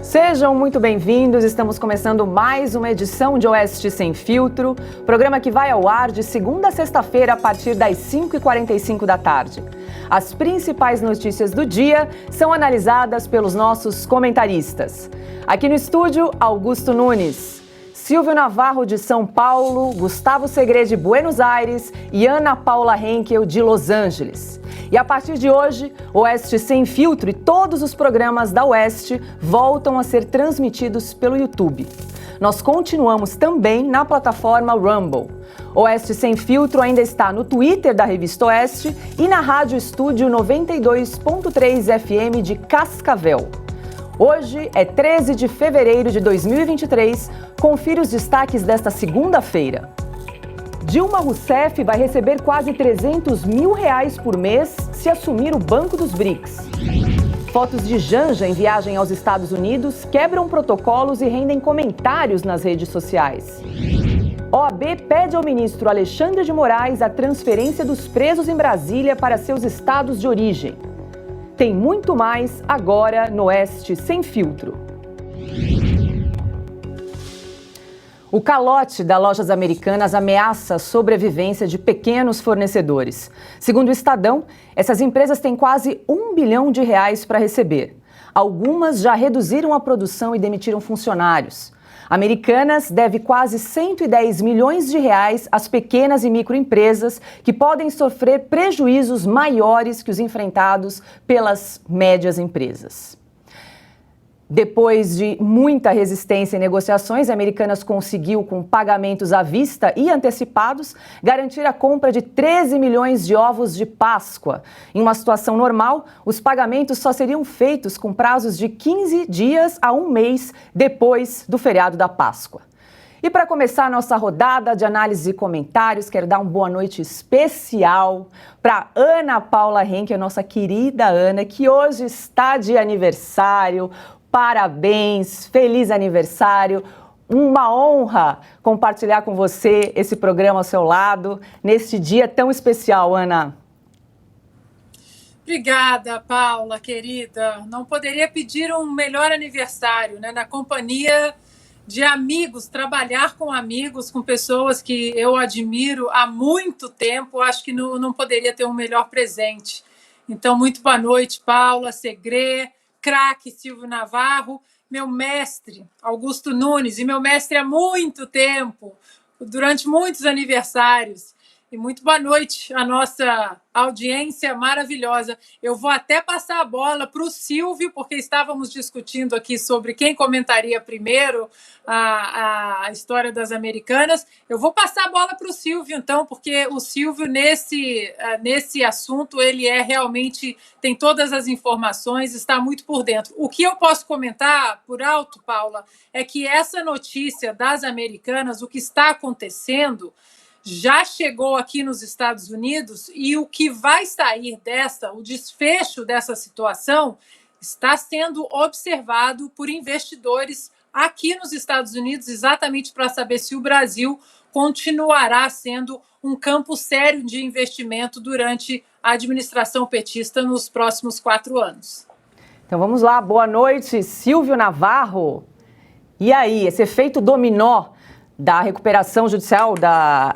Sejam muito bem-vindos, estamos começando mais uma edição de Oeste Sem Filtro, programa que vai ao ar de segunda a sexta-feira a partir das 5h45 da tarde. As principais notícias do dia são analisadas pelos nossos comentaristas. Aqui no estúdio, Augusto Nunes, Silvio Navarro de São Paulo, Gustavo Segré de Buenos Aires e Ana Paula Henkel de Los Angeles. E a partir de hoje, Oeste Sem Filtro e todos os programas da Oeste voltam a ser transmitidos pelo YouTube. Nós continuamos também na plataforma Rumble. Oeste Sem Filtro ainda está no Twitter da Revista Oeste e na Rádio Estúdio 92.3 FM de Cascavel. Hoje é 13 de fevereiro de 2023. Confira os destaques desta segunda-feira. Dilma Rousseff vai receber quase R$300 mil por mês se assumir o Banco dos BRICS. Fotos de Janja em viagem aos Estados Unidos quebram protocolos e rendem comentários nas redes sociais. OAB pede ao ministro Alexandre de Moraes a transferência dos presos em Brasília para seus estados de origem. Tem muito mais agora no Oeste Sem Filtro. O calote das lojas americanas ameaça a sobrevivência de pequenos fornecedores. Segundo o Estadão, essas empresas têm quase R$1 bilhão para receber. Algumas já reduziram a produção e demitiram funcionários. Americanas deve quase R$110 milhões às pequenas e microempresas que podem sofrer prejuízos maiores que os enfrentados pelas médias empresas. Depois de muita resistência e negociações, a Americanas conseguiu, com pagamentos à vista e antecipados, garantir a compra de 13 milhões de ovos de Páscoa. Em uma situação normal, os pagamentos só seriam feitos com prazos de 15 dias a um mês depois do feriado da Páscoa. E para começar a nossa rodada de análise e comentários, quero dar uma boa noite especial para Ana Paula Henkel, nossa querida Ana, que hoje está de aniversário. Parabéns, feliz aniversário, uma honra compartilhar com você esse programa ao seu lado, neste dia tão especial, Ana. Obrigada, Paula, querida. Não poderia pedir um melhor aniversário, né? Na companhia de amigos, trabalhar com amigos, com pessoas que eu admiro há muito tempo, acho que não poderia ter um melhor presente. Então, muito boa noite, Paula, Segré, craque Silvio Navarro, meu mestre Augusto Nunes, e meu mestre há muito tempo, durante muitos aniversários. E muito boa noite à nossa audiência maravilhosa. Eu vou até passar a bola para o Silvio, porque estávamos discutindo aqui sobre quem comentaria primeiro a história das Americanas. Eu vou passar a bola para o Silvio, então, porque o Silvio, nesse assunto, ele realmente tem todas as informações, está muito por dentro. O que eu posso comentar por alto, Paula, é que essa notícia das Americanas, o que está acontecendo, já chegou aqui nos Estados Unidos e o que vai sair o desfecho dessa situação, está sendo observado por investidores aqui nos Estados Unidos, exatamente para saber se o Brasil continuará sendo um campo sério de investimento durante a administração petista nos próximos 4 anos. Então vamos lá, boa noite, Silvio Navarro. E aí, esse efeito dominó da recuperação judicial,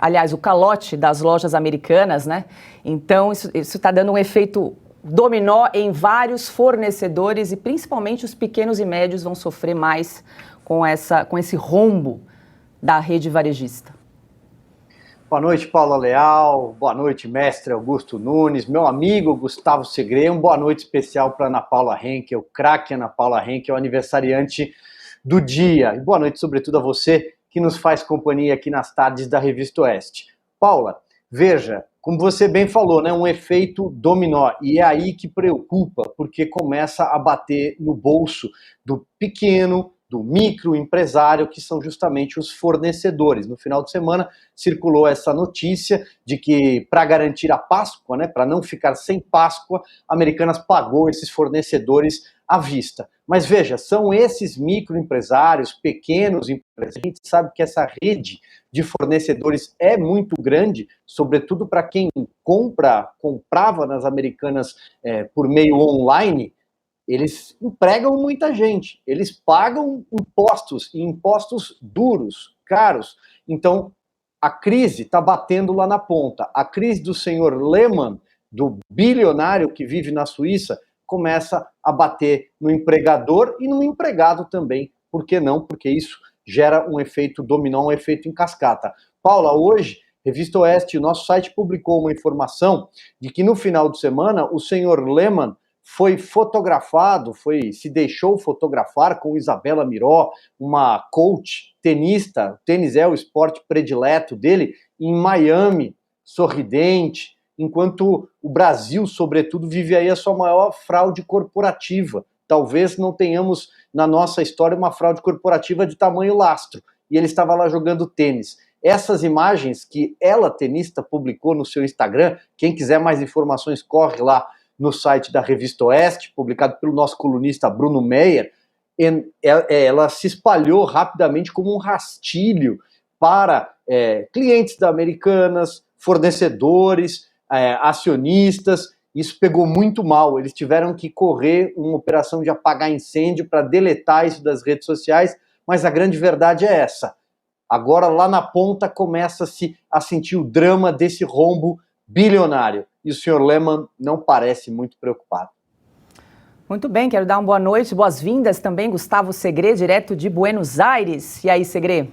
aliás, o calote das lojas americanas, né? Então, isso está dando um efeito dominó em vários fornecedores e principalmente os pequenos e médios vão sofrer mais com esse rombo da rede varejista. Boa noite, Paula Leal. Boa noite, mestre Augusto Nunes. Meu amigo Gustavo Segré. Boa noite especial para Ana Paula Henkel, craque Ana Paula Henkel, aniversariante do dia. E boa noite, sobretudo, a você que nos faz companhia aqui nas tardes da Revista Oeste. Paula, veja, como você bem falou, né, um efeito dominó, e é aí que preocupa, porque começa a bater no bolso do pequeno, do microempresário, que são justamente os fornecedores. No final de semana circulou essa notícia de que, para garantir a Páscoa, né, para não ficar sem Páscoa, a Americanas pagou esses fornecedores à vista. Mas veja, são esses microempresários, pequenos empresários, a gente sabe que essa rede de fornecedores é muito grande, sobretudo para quem comprava nas Americanas por meio online. eles empregam muita gente, eles pagam impostos, e impostos duros, caros. Então, a crise está batendo lá na ponta. A crise do senhor Lehman, do bilionário que vive na Suíça, começa a bater no empregador e no empregado também. Por que não? Porque isso gera um efeito dominó, um efeito em cascata. Paula, hoje, Revista Oeste, nosso site publicou uma informação de que no final de semana o senhor Lehman foi fotografado, se deixou fotografar com Isabela Miró, uma coach tenista, tênis é o esporte predileto dele, em Miami, sorridente, enquanto o Brasil, sobretudo, vive aí a sua maior fraude corporativa. Talvez não tenhamos na nossa história uma fraude corporativa de tamanho lastro, e ele estava lá jogando tênis. Essas imagens que ela, tenista, publicou no seu Instagram, quem quiser mais informações, corre lá no site da Revista Oeste, publicado pelo nosso colunista Bruno Meyer. Ela se espalhou rapidamente como um rastilho para clientes da Americanas, fornecedores, acionistas. Isso pegou muito mal, eles tiveram que correr uma operação de apagar incêndio para deletar isso das redes sociais, mas a grande verdade é essa. Agora, lá na ponta, começa-se a sentir o drama desse rombo bilionário. E o senhor Lehman não parece muito preocupado. Muito bem, quero dar uma boa noite, boas-vindas também, Gustavo Segré, direto de Buenos Aires. E aí, Segré?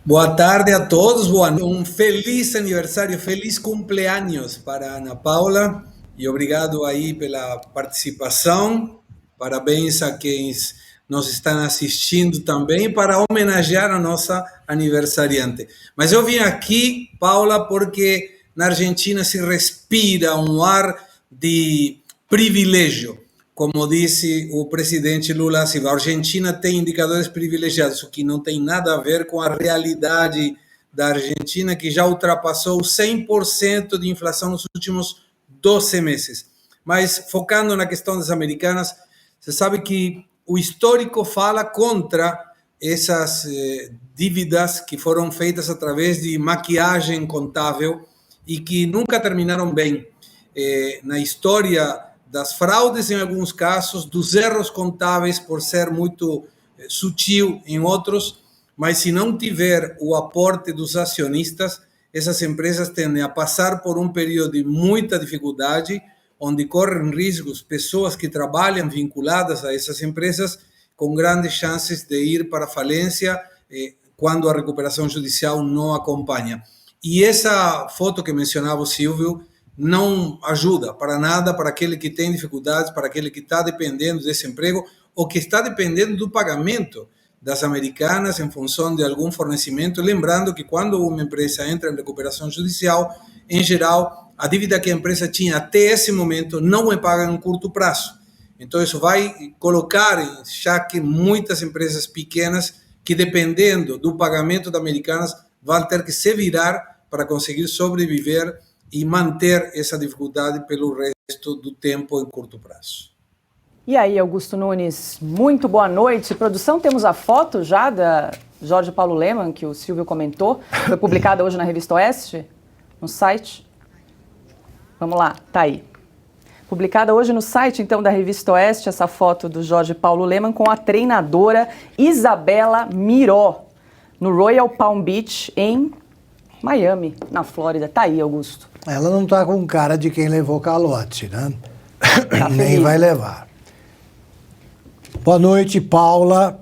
Boa tarde a todos, um feliz aniversário, feliz cumpleaños para Ana Paula e obrigado aí pela participação, parabéns a quem nos estão assistindo também para homenagear a nossa aniversariante. Mas eu vim aqui, Paula, porque na Argentina se respira um ar de privilégio. Como disse o presidente Lula Silva, a Argentina tem indicadores privilegiados, o que não tem nada a ver com a realidade da Argentina, que já ultrapassou 100% de inflação nos últimos 12 meses. Mas, focando na questão das americanas, você sabe que o histórico fala contra essas dívidas que foram feitas através de maquiagem contábil e que nunca terminaram bem. Na história das fraudes em alguns casos, dos erros contábeis por ser muito sutil em outros, mas se não tiver o aporte dos acionistas, essas empresas tendem a passar por um período de muita dificuldade, onde correm riscos pessoas que trabalham vinculadas a essas empresas com grandes chances de ir para a falência quando a recuperação judicial não acompanha. E essa foto que mencionava o Silvio não ajuda para nada para aquele que tem dificuldades, para aquele que está dependendo desse emprego ou que está dependendo do pagamento das americanas em função de algum fornecimento. Lembrando que quando uma empresa entra em recuperação judicial, em geral, a dívida que a empresa tinha até esse momento não é paga em curto prazo. Então, isso vai colocar em xeque muitas empresas pequenas que, dependendo do pagamento das americanas, vão ter que se virar para conseguir sobreviver e manter essa dificuldade pelo resto do tempo em curto prazo. E aí, Augusto Nunes, muito boa noite. Produção, temos a foto já da Jorge Paulo Lehman, que o Silvio comentou, foi publicada hoje na Revista Oeste, no site. Vamos lá, tá aí. Publicada hoje no site, então, da Revista Oeste, essa foto do Jorge Paulo Lehman com a treinadora Isabela Miró, no Royal Palm Beach, em Miami, na Flórida. Tá aí, Augusto. Ela não tá com cara de quem levou calote, né? Tá Nem feliz. vai levar. Boa noite, Paula,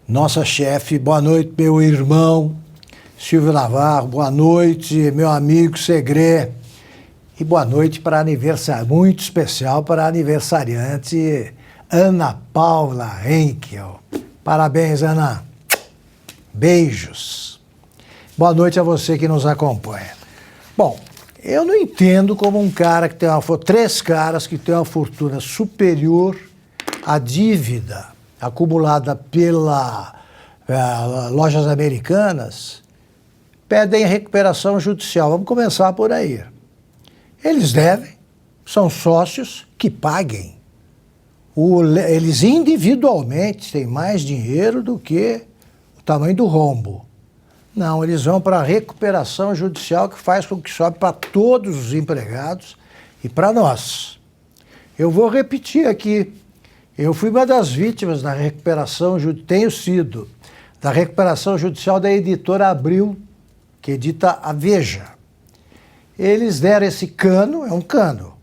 nossa chefe. Boa noite, meu irmão Silvio Navarro. Boa noite, meu amigo Segré. E boa noite para aniversário, muito especial para a aniversariante Ana Paula Henkel. Parabéns, Ana. Beijos. Boa noite a você que nos acompanha. Bom, eu não entendo como um cara que tem três caras que têm uma fortuna superior à dívida acumulada pela lojas americanas pedem recuperação judicial. Vamos começar por aí. Eles devem, são sócios que paguem. Eles individualmente têm mais dinheiro do que o tamanho do rombo. Não, eles vão para a recuperação judicial que faz com que sobe para todos os empregados e para nós. Eu vou repetir aqui. Eu fui uma das vítimas da recuperação, tenho sido, da recuperação judicial da editora Abril, que edita a Veja. Eles deram esse cano, é um cano.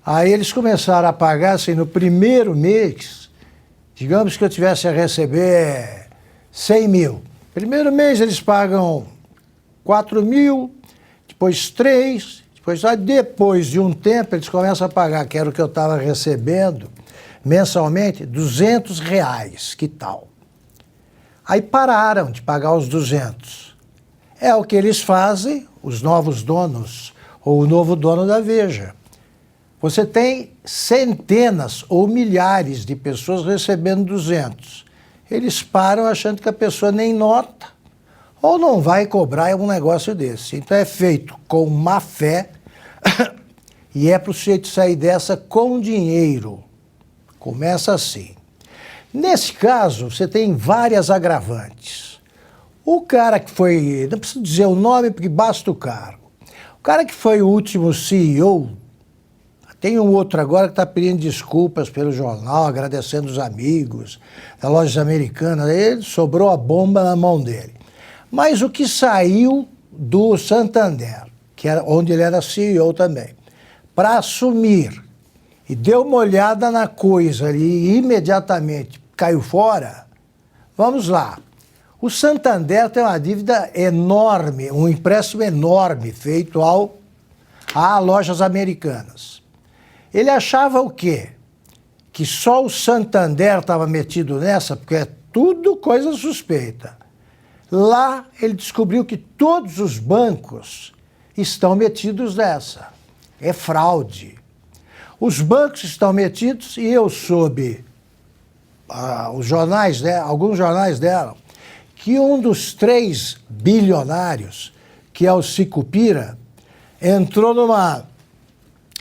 Aí eles começaram a pagar, assim, no primeiro mês, digamos que eu tivesse a receber 100 mil. Primeiro mês eles pagam 4 mil, depois 3, depois de um tempo eles começam a pagar, que era o que eu estava recebendo, mensalmente, R$200, que tal? Aí pararam de pagar os 200. É o que eles fazem, os novos donos, ou o novo dono da Veja. Você tem centenas ou milhares de pessoas recebendo 200. Eles param achando que a pessoa nem nota, ou não vai cobrar um negócio desse. Então é feito com má fé, e é para o sujeito sair dessa com dinheiro. Começa assim. Nesse caso, você tem várias agravantes. O cara que foi, não preciso dizer o nome porque basta o cargo. O cara que foi o último CEO, tem um outro agora que está pedindo desculpas pelo jornal, agradecendo os amigos da Lojas Americanas, ele sobrou a bomba na mão dele. Mas o que saiu do Santander, que era onde ele era CEO também, para assumir, e deu uma olhada na coisa ali e imediatamente caiu fora, vamos lá. O Santander tem uma dívida enorme, um empréstimo enorme feito a Lojas Americanas. Ele achava o quê? Que só o Santander estava metido nessa, porque é tudo coisa suspeita. Lá ele descobriu que todos os bancos estão metidos nessa. É fraude. Os bancos estão metidos e eu soube, os jornais, né, alguns jornais deram, que um dos 3 bilionários, que é o Sicupira, entrou numa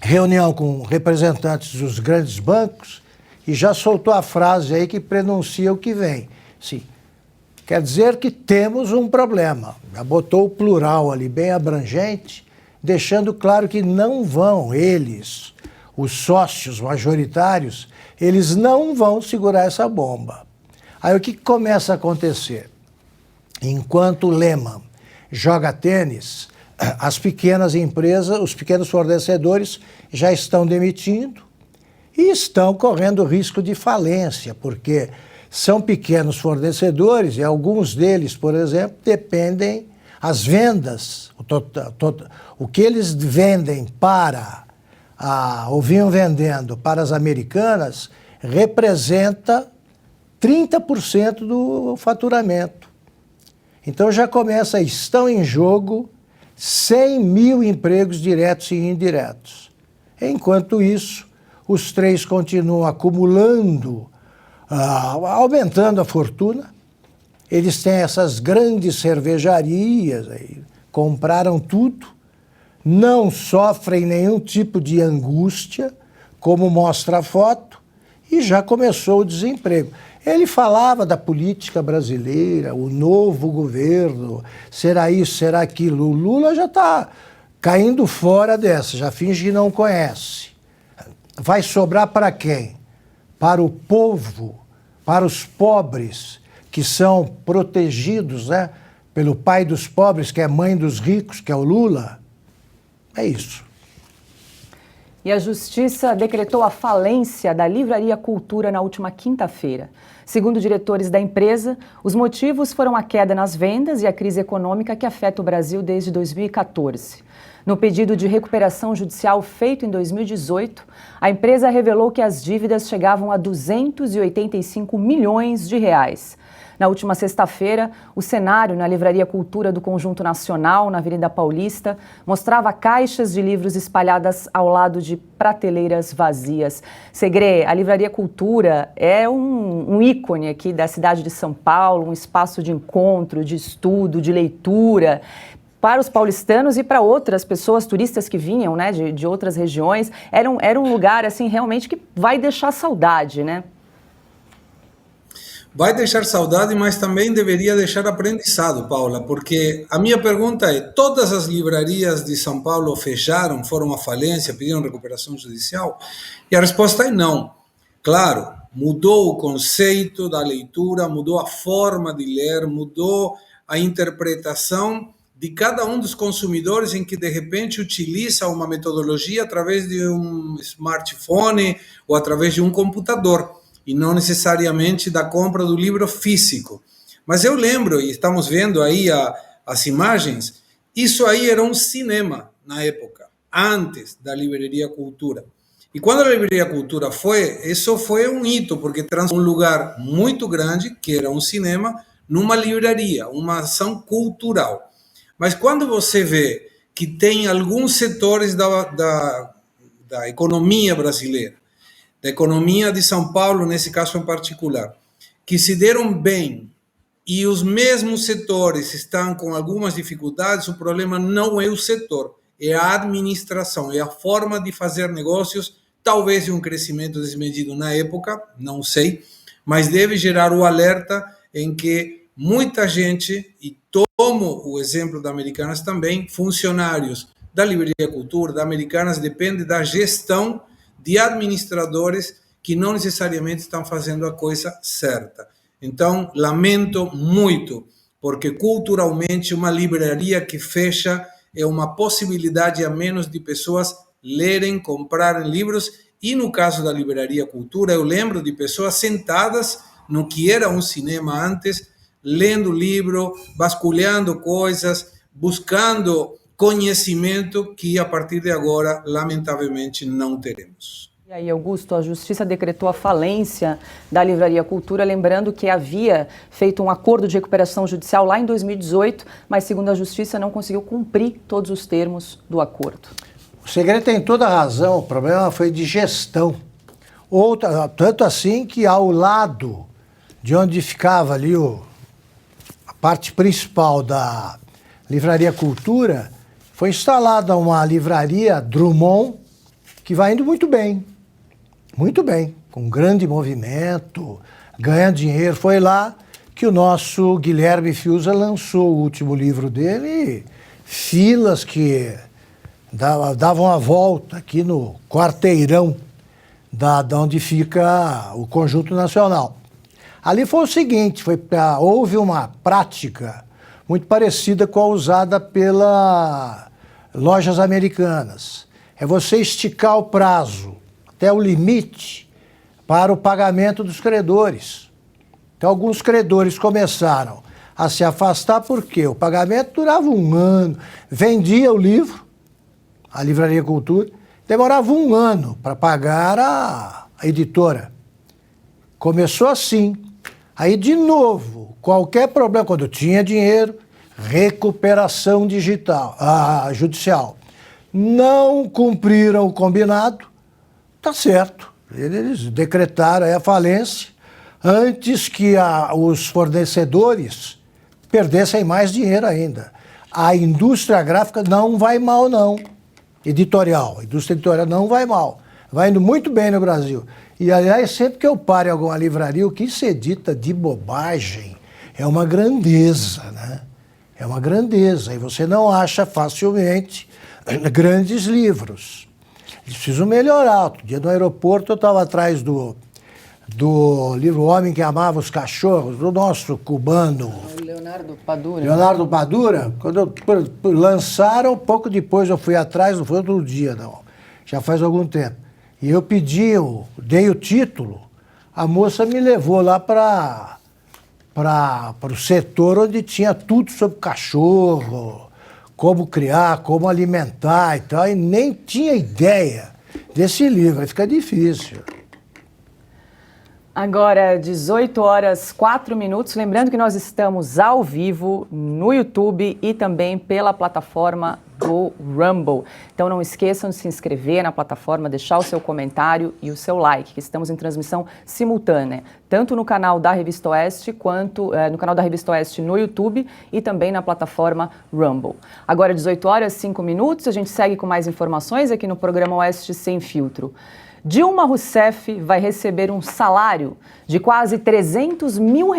reunião com representantes dos grandes bancos e já soltou a frase aí que prenuncia o que vem. Sim, quer dizer que temos um problema. Já botou o plural ali bem abrangente, deixando claro que não vão eles, os sócios majoritários, eles não vão segurar essa bomba. Aí o que começa a acontecer? Enquanto o Lehman joga tênis, as pequenas empresas, os pequenos fornecedores já estão demitindo e estão correndo risco de falência, porque são pequenos fornecedores e alguns deles, por exemplo, dependem, as vendas, o que eles vendem ou vinham vendendo para as americanas, representa 30% do faturamento. Então já começa, estão em jogo 100 mil empregos diretos e indiretos. Enquanto isso, os 3 continuam acumulando, aumentando a fortuna. Eles têm essas grandes cervejarias, aí, compraram tudo, não sofrem nenhum tipo de angústia, como mostra a foto, e já começou o desemprego. Ele falava da política brasileira, o novo governo, será isso, será aquilo. O Lula já está caindo fora dessa, já finge que não conhece. Vai sobrar para quem? Para o povo, para os pobres, que são protegidos, né, pelo pai dos pobres, que é mãe dos ricos, que é o Lula. É isso. E a Justiça decretou a falência da Livraria Cultura na última quinta-feira. Segundo diretores da empresa, os motivos foram a queda nas vendas e a crise econômica que afeta o Brasil desde 2014. No pedido de recuperação judicial feito em 2018, a empresa revelou que as dívidas chegavam a 285 milhões de reais. Na última sexta-feira, o cenário na Livraria Cultura do Conjunto Nacional, na Avenida Paulista, mostrava caixas de livros espalhadas ao lado de prateleiras vazias. Segré, a Livraria Cultura é um ícone aqui da cidade de São Paulo, um espaço de encontro, de estudo, de leitura, para os paulistanos e para outras pessoas, turistas que vinham, né, de outras regiões. Era um lugar, assim, realmente que vai deixar saudade, né? vai deixar saudade, mas também deveria deixar aprendizado, Paula, porque a minha pergunta é, todas as livrarias de São Paulo fecharam, foram à falência, pediram recuperação judicial? E a resposta é não. Claro, mudou o conceito da leitura, mudou a forma de ler, mudou a interpretação de cada um dos consumidores em que, de repente, utiliza uma metodologia através de um smartphone ou através de um computador, e não necessariamente da compra do livro físico. Mas eu lembro, e estamos vendo aí as imagens, isso aí era um cinema na época, antes da Livraria Cultura. E quando a Livraria Cultura isso foi um hito, porque transformou um lugar muito grande, que era um cinema, numa livraria, uma ação cultural. Mas quando você vê que tem alguns setores da economia brasileira, da economia de São Paulo, nesse caso em particular, que se deram bem e os mesmos setores estão com algumas dificuldades, o problema não é o setor, é a administração, é a forma de fazer negócios, talvez um crescimento desmedido na época, não sei, mas deve gerar o alerta em que muita gente, e tomo o exemplo da Americanas também, funcionários da Livraria Cultura, da Americanas, depende da gestão de administradores que não necessariamente estão fazendo a coisa certa. Então, lamento muito, porque culturalmente uma livraria que fecha é uma possibilidade a menos de pessoas lerem, comprarem livros, e no caso da Livraria Cultura, eu lembro de pessoas sentadas no que era um cinema antes, lendo livro, vasculhando coisas, buscando conhecimento que a partir de agora, lamentavelmente, não teremos. E aí, Augusto, a Justiça decretou a falência da Livraria Cultura, lembrando que havia feito um acordo de recuperação judicial lá em 2018, mas, segundo a Justiça, não conseguiu cumprir todos os termos do acordo. O Segredo tem toda a razão, o problema foi de gestão. Tanto assim que ao lado de onde ficava ali a parte principal da Livraria Cultura, foi instalada uma livraria Drummond, que vai indo muito bem, com grande movimento, ganha dinheiro. Foi lá que o nosso Guilherme Fiuza lançou o último livro dele, filas que davam a volta aqui no quarteirão da onde fica o Conjunto Nacional. Ali foi o seguinte, houve uma prática muito parecida com a usada pelas lojas americanas. É você esticar o prazo até o limite para o pagamento dos credores. Então, alguns credores começaram a se afastar porque o pagamento durava um ano, vendia o livro, a Livraria Cultura, demorava um ano para pagar a editora. Começou assim. Aí, de novo, qualquer problema, quando tinha dinheiro, recuperação judicial. Não cumpriram o combinado, tá certo. Eles decretaram a falência antes que os fornecedores perdessem mais dinheiro ainda. A indústria gráfica não vai mal, não. A indústria editorial não vai mal. Vai indo muito bem no Brasil. E, aliás, sempre que eu paro em alguma livraria, o que se edita de bobagem é uma grandeza, né? É uma grandeza. E você não acha facilmente grandes livros. Eles precisam melhorar. Outro dia no aeroporto eu estava atrás do livro O Homem que Amava os Cachorros, do nosso cubano... Leonardo Padura. Leonardo Padura. Quando lançaram, pouco depois eu fui atrás, não foi outro dia, não. Já faz algum tempo. E eu dei o título, a moça me levou lá para o setor onde tinha tudo sobre cachorro, como criar, como alimentar e tal, e nem tinha ideia desse livro, aí fica difícil. Agora, 18h04, lembrando que nós estamos ao vivo no YouTube e também pela plataforma do Rumble. Então não esqueçam de se inscrever na plataforma, deixar o seu comentário e o seu like, que estamos em transmissão simultânea, tanto no canal da Revista Oeste, quanto no canal da Revista Oeste no YouTube e também na plataforma Rumble. Agora, 18h05, a gente segue com mais informações aqui no programa Oeste Sem Filtro. Dilma Rousseff vai receber um salário de quase R$300 mil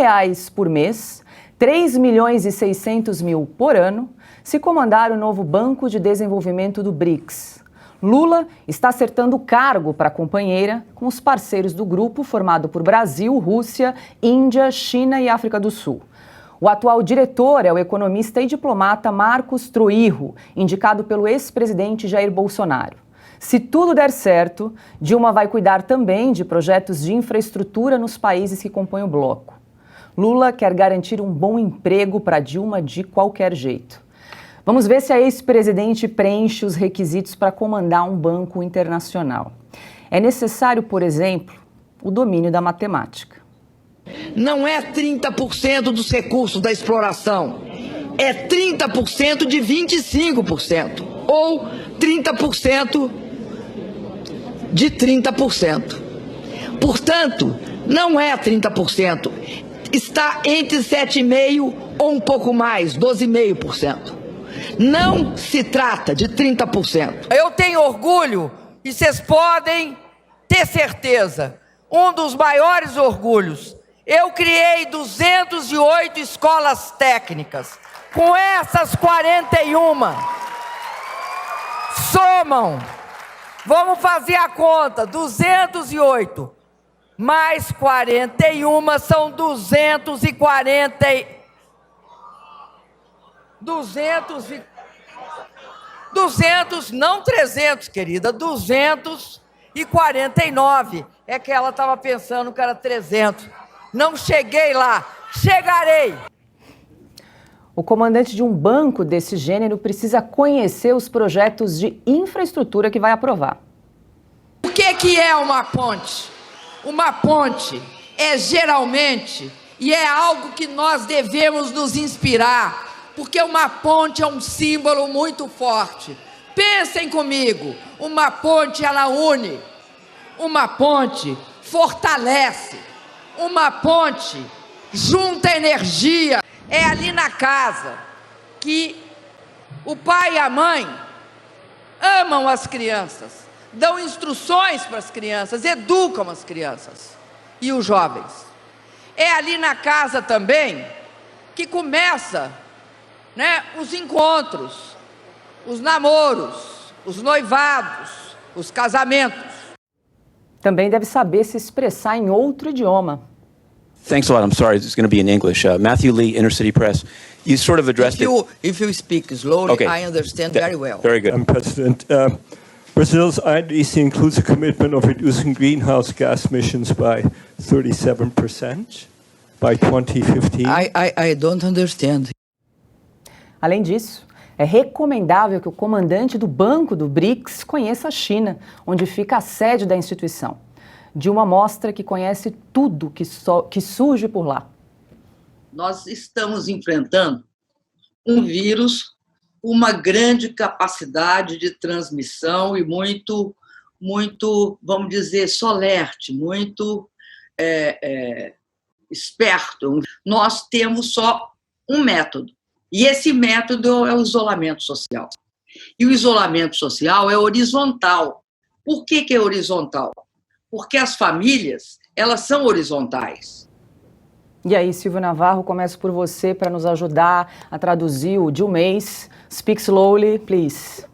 por mês, 3 milhões e 600 mil por ano, se comandar o novo Banco de Desenvolvimento do BRICS. Lula está acertando o cargo para a companheira com os parceiros do grupo formado por Brasil, Rússia, Índia, China e África do Sul. O atual diretor é o economista e diplomata Marcos Troirro, indicado pelo ex-presidente Jair Bolsonaro. Se tudo der certo, Dilma vai cuidar também de projetos de infraestrutura nos países que compõem o bloco. Lula quer garantir um bom emprego para Dilma de qualquer jeito. Vamos ver se a ex-presidente preenche os requisitos para comandar um banco internacional. É necessário, por exemplo, o domínio da matemática. Não é 30% dos recursos da exploração, é 30% de 25%, ou 30% de 30%. Portanto, não é 30%, está entre 7,5% ou um pouco mais, 12,5%. Não se trata de 30%. Eu tenho orgulho, e vocês podem ter certeza, um dos maiores orgulhos. Eu criei 208 escolas técnicas. Com essas 41, somam, vamos fazer a conta, 208 mais 41 são 200, não 300, querida, 249. É que ela estava pensando que era 300. Não cheguei lá, chegarei. O comandante de um banco desse gênero precisa conhecer os projetos de infraestrutura que vai aprovar. O que é uma ponte? Uma ponte é geralmente, e é algo que nós devemos nos inspirar, porque uma ponte é um símbolo muito forte. Pensem comigo, uma ponte ela une, uma ponte fortalece, uma ponte junta energia. É ali na casa que o pai e a mãe amam as crianças, dão instruções para as crianças, educam as crianças e os jovens. É ali na casa também que começa, os encontros, os namoros, os noivados, os casamentos. Também deve saber se expressar em outro idioma. Thanks a lot. I'm sorry, it's going to be in English. Matthew Lee, Inner City Press. You sort of addressed If you speak slowly, Okay. I understand very well. Very good. Madam President, Brazil's INDC includes a commitment of reducing greenhouse gas emissions by 37% by 2015. I don't understand. Além disso, é recomendável que o comandante do Banco do BRICS conheça a China, onde fica a sede da instituição. Dilma mostra que conhece tudo que surge por lá. Nós estamos enfrentando um vírus com uma grande capacidade de transmissão e muito, vamos dizer, solerte, muito esperto. Nós temos só um método, e esse método é o isolamento social. E o isolamento social é horizontal. Por que é horizontal? Porque as famílias, elas são horizontais. E aí, Silvio Navarro, começo por você para nos ajudar a traduzir o Dilmês. Speak slowly, please.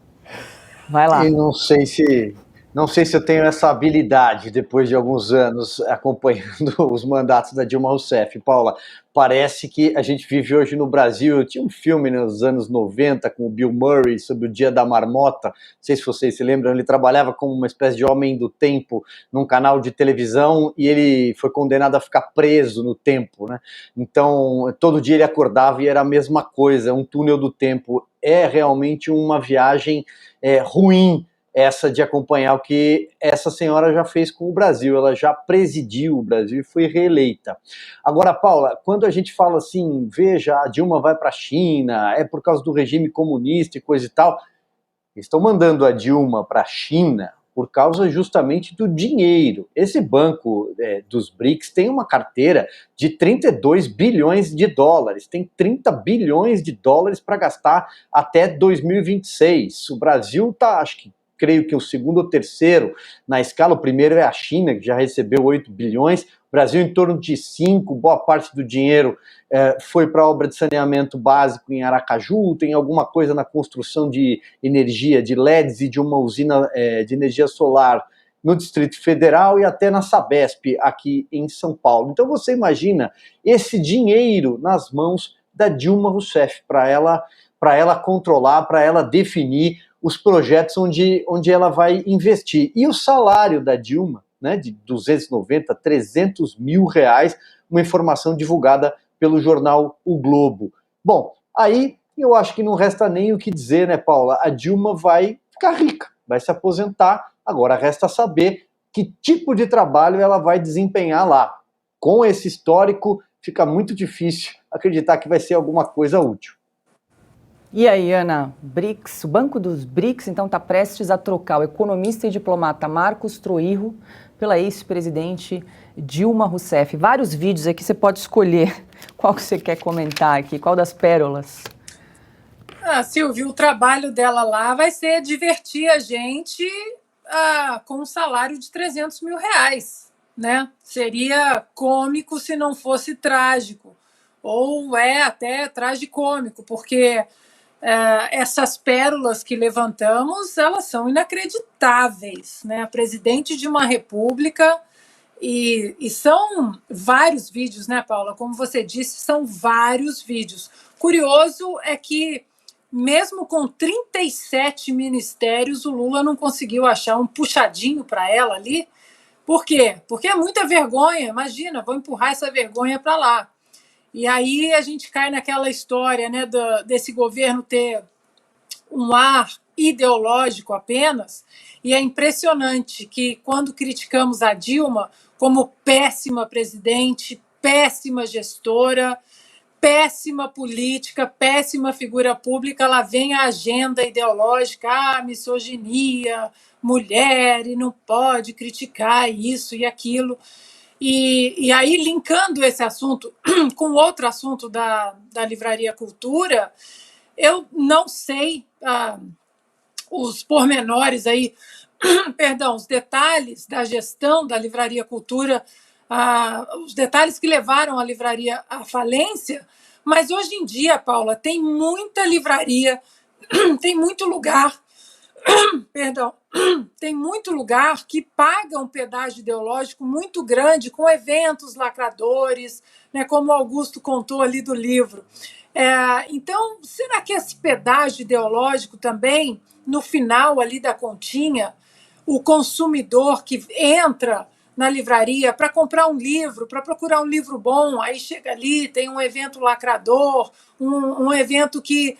Vai lá. Eu não sei se eu tenho essa habilidade depois de alguns anos acompanhando os mandatos da Dilma Rousseff. Paula, parece que a gente vive hoje no Brasil. Eu tinha um filme nos anos 90 com o Bill Murray sobre o Dia da Marmota. Não sei se vocês se lembram, ele trabalhava como uma espécie de homem do tempo num canal de televisão e ele foi condenado a ficar preso no tempo, né? Então, todo dia ele acordava e era a mesma coisa, um túnel do tempo. É realmente uma viagem ruim, essa de acompanhar o que essa senhora já fez com o Brasil. Ela já presidiu o Brasil e foi reeleita. Agora, Paula, quando a gente fala assim, veja, a Dilma vai para a China, é por causa do regime comunista e coisa e tal, estão mandando a Dilma para a China por causa justamente do dinheiro. Esse banco dos BRICS tem uma carteira de 32 bilhões de dólares, tem 30 bilhões de dólares para gastar até 2026. O Brasil está, acho que, creio que o segundo ou terceiro na escala. O primeiro é a China, que já recebeu 8 bilhões, o Brasil em torno de 5, boa parte do dinheiro foi para a obra de saneamento básico em Aracaju, tem alguma coisa na construção de energia, de LEDs e de uma usina de energia solar no Distrito Federal e até na Sabesp, aqui em São Paulo. Então você imagina esse dinheiro nas mãos da Dilma Rousseff, para ela controlar, para ela definir os projetos onde ela vai investir. E o salário da Dilma, né, de 290, 300 mil reais, uma informação divulgada pelo jornal O Globo. Bom, aí eu acho que não resta nem o que dizer, né, Paula? A Dilma vai ficar rica, vai se aposentar, agora resta saber que tipo de trabalho ela vai desempenhar lá. Com esse histórico, fica muito difícil acreditar que vai ser alguma coisa útil. E aí, Ana, BRICS, o Banco dos BRICS, então, está prestes a trocar o economista e diplomata Marcos Troirro pela ex-presidente Dilma Rousseff. Vários vídeos aqui, você pode escolher qual que você quer comentar aqui, qual das pérolas. Silvio, o trabalho dela lá vai ser divertir a gente com um salário de 300 mil reais, né? Seria cômico se não fosse trágico, ou até tragicômico, porque essas pérolas que levantamos, elas são inacreditáveis, né? A presidente de uma república, e são vários vídeos, né, Paula? Como você disse, são vários vídeos. Curioso é que, mesmo com 37 ministérios, o Lula não conseguiu achar um puxadinho para ela ali. Por quê? Porque é muita vergonha. Imagina, vou empurrar essa vergonha para lá. E aí a gente cai naquela história, né, desse governo ter um ar ideológico apenas, e é impressionante que quando criticamos a Dilma como péssima presidente, péssima gestora, péssima política, péssima figura pública, ela vem a agenda ideológica, misoginia, mulher, e não pode criticar isso e aquilo. E aí, linkando esse assunto com outro assunto da Livraria Cultura, eu não sei os pormenores aí, perdão, os detalhes da gestão da Livraria Cultura, os detalhes que levaram a livraria à falência, mas hoje em dia, Paula, tem muita livraria, tem muito lugar, perdão, tem muito lugar que paga um pedágio ideológico muito grande com eventos lacradores, né, como o Augusto contou ali do livro. Então, será que esse pedágio ideológico também, no final ali da continha, o consumidor que entra na livraria para comprar um livro, para procurar um livro bom, aí chega ali, tem um evento lacrador, um evento que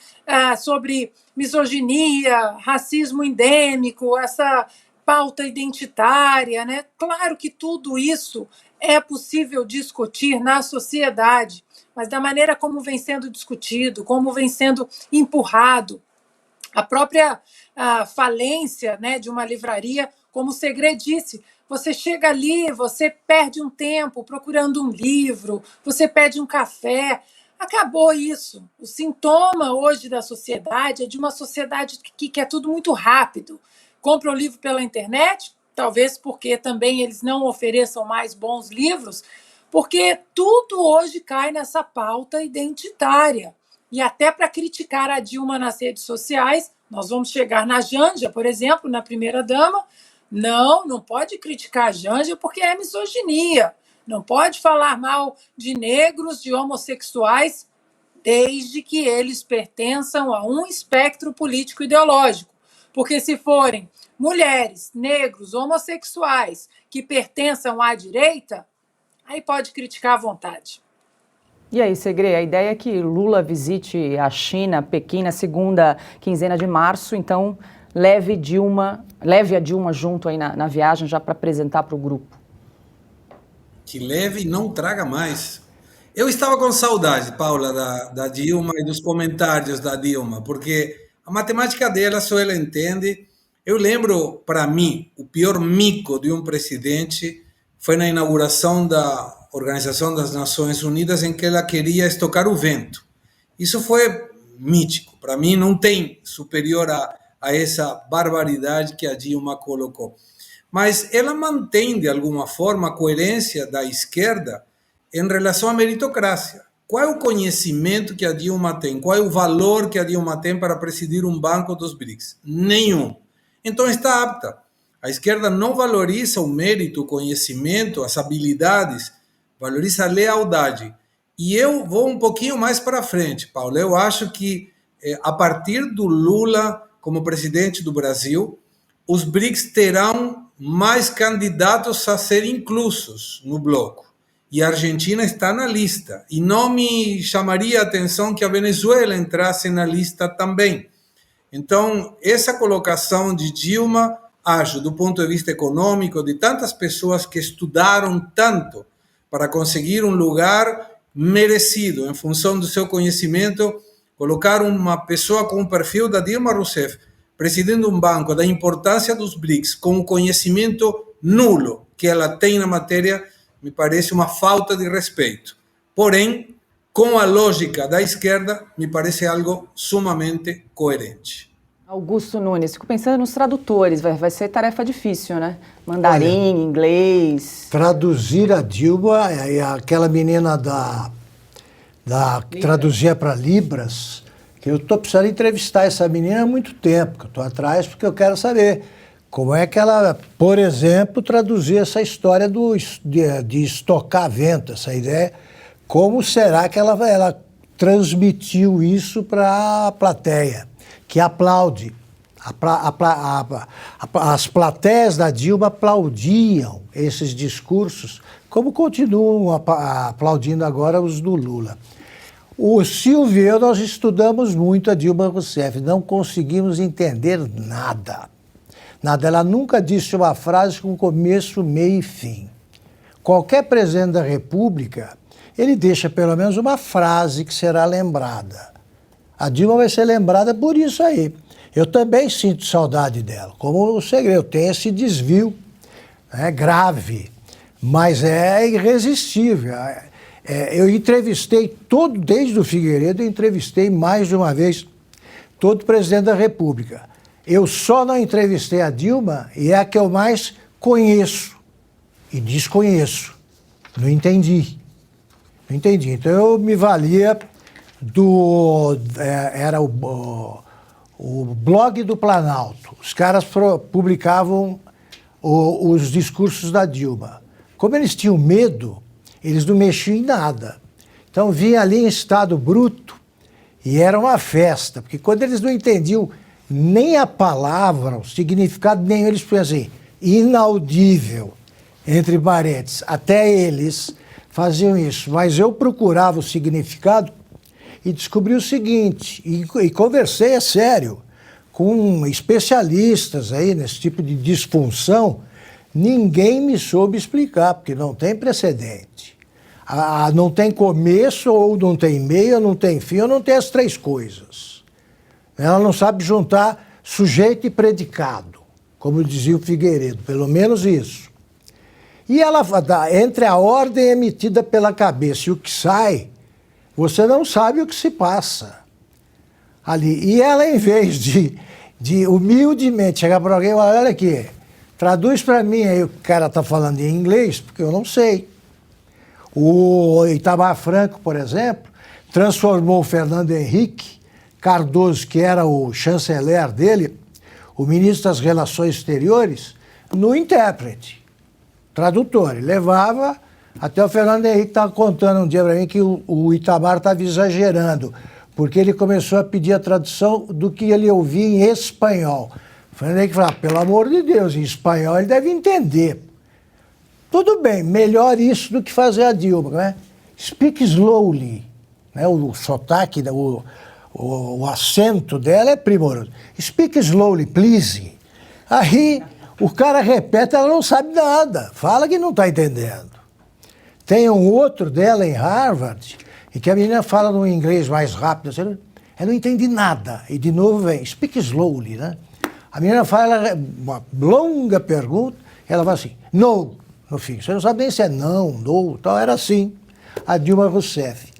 sobre misoginia, racismo endêmico, essa pauta identitária, né? Claro que tudo isso é possível discutir na sociedade, mas da maneira como vem sendo discutido, como vem sendo empurrado, a própria falência, né, de uma livraria, como o Segre disse, você chega ali, você perde um tempo procurando um livro, você pede um café, acabou isso. O sintoma hoje da sociedade é de uma sociedade que quer tudo muito rápido. Compra o livro pela internet, talvez porque também eles não ofereçam mais bons livros, porque tudo hoje cai nessa pauta identitária. E até para criticar a Dilma nas redes sociais, nós vamos chegar na Janja, por exemplo, na primeira-dama. Não pode criticar a Janja porque é misoginia. Não pode falar mal de negros, de homossexuais, desde que eles pertençam a um espectro político ideológico. Porque se forem mulheres, negros, homossexuais que pertençam à direita, aí pode criticar à vontade. E aí, Segre, a ideia é que Lula visite a China, Pequim, na segunda quinzena de março, então leve a Dilma junto aí na viagem já para apresentar para o grupo. Que leve e não traga mais. Eu estava com saudade, Paula, da Dilma e dos comentários da Dilma, porque a matemática dela só ela entende. Eu lembro, para mim, o pior mico de um presidente foi na inauguração da Organização das Nações Unidas, em que ela queria estocar o vento. Isso foi mítico. Para mim, não tem superior a essa barbaridade que a Dilma colocou. Mas ela mantém, de alguma forma, a coerência da esquerda em relação à meritocracia. Qual é o conhecimento que a Dilma tem? Qual é o valor que a Dilma tem para presidir um banco dos BRICS? Nenhum. Então está apta. A esquerda não valoriza o mérito, o conhecimento, as habilidades, valoriza a lealdade. E eu vou um pouquinho mais para frente, Paulo. Eu acho que a partir do Lula como presidente do Brasil, os BRICS terão mais candidatos a ser inclusos no bloco. E a Argentina está na lista. E não me chamaria a atenção que a Venezuela entrasse na lista também. Então, essa colocação de Dilma, acho, do ponto de vista econômico, de tantas pessoas que estudaram tanto para conseguir um lugar merecido, em função do seu conhecimento, colocar uma pessoa com o perfil da Dilma Rousseff, presidindo um banco, da importância dos BRICS, com o conhecimento nulo que ela tem na matéria, me parece uma falta de respeito. Porém, com a lógica da esquerda, me parece algo sumamente coerente. Augusto Nunes, fico pensando nos tradutores, vai ser tarefa difícil, né? Mandarim, inglês... Traduzir a Dilma, aquela menina que traduzia para Libras, que eu estou precisando entrevistar essa menina há muito tempo, que eu estou atrás, porque eu quero saber como é que ela, por exemplo, traduzia essa história de estocar vento, essa ideia, como será que ela transmitiu isso para a plateia, que aplaude. As plateias da Dilma aplaudiam esses discursos, como continuam aplaudindo agora os do Lula. O Silvio e eu, nós estudamos muito a Dilma Rousseff, não conseguimos entender nada. Nada, ela nunca disse uma frase com começo, meio e fim. Qualquer presidente da República, ele deixa pelo menos uma frase que será lembrada. A Dilma vai ser lembrada por isso aí. Eu também sinto saudade dela, como o segredo, tem esse desvio, né, grave, mas é irresistível. Eu entrevistei desde o Figueiredo, eu entrevistei mais de uma vez todo presidente da República. Eu só não entrevistei a Dilma e é a que eu mais conheço e desconheço. Não entendi. Não entendi. Então eu me valia era o blog do Planalto. Os caras publicavam os discursos da Dilma. Como eles tinham medo, eles não mexiam em nada. Então vinha ali em estado bruto e era uma festa, porque quando eles não entendiam nem a palavra, o significado nenhum, eles põem assim, inaudível, entre parênteses. Até eles faziam isso, mas eu procurava o significado e descobri o seguinte, e conversei, é sério, com especialistas aí nesse tipo de disfunção, ninguém me soube explicar, porque não tem precedente. Não tem começo, ou não tem meio, ou não tem fim, ou não tem as três coisas. Ela não sabe juntar sujeito e predicado, como dizia o Figueiredo, pelo menos isso. E ela, entre a ordem emitida pela cabeça e o que sai, você não sabe o que se passa ali. E ela, em vez de humildemente chegar para alguém e falar, olha aqui, traduz para mim aí o que o cara está falando em inglês, porque eu não sei. O Itamar Franco, por exemplo, transformou o Fernando Henrique Cardoso, que era o chanceler dele, o ministro das Relações Exteriores, no intérprete, tradutor. Ele levava, até o Fernando Henrique estava contando um dia para mim que o Itamar estava exagerando, porque ele começou a pedir a tradução do que ele ouvia em espanhol. O Fernando Henrique falava, pelo amor de Deus, em espanhol ele deve entender. Tudo bem, melhor isso do que fazer a Dilma, né? Speak slowly, né? O sotaque, o acento dela é primoroso. Speak slowly, please. Aí o cara repete, ela não sabe nada, fala que não está entendendo. Tem um outro dela em Harvard, em que a menina fala num inglês mais rápido, assim, ela não entende nada. E de novo vem, speak slowly, né? A menina fala uma longa pergunta, ela fala assim, no, no fim. Você não sabe nem se é não, no, tal, era assim. A Dilma Rousseff.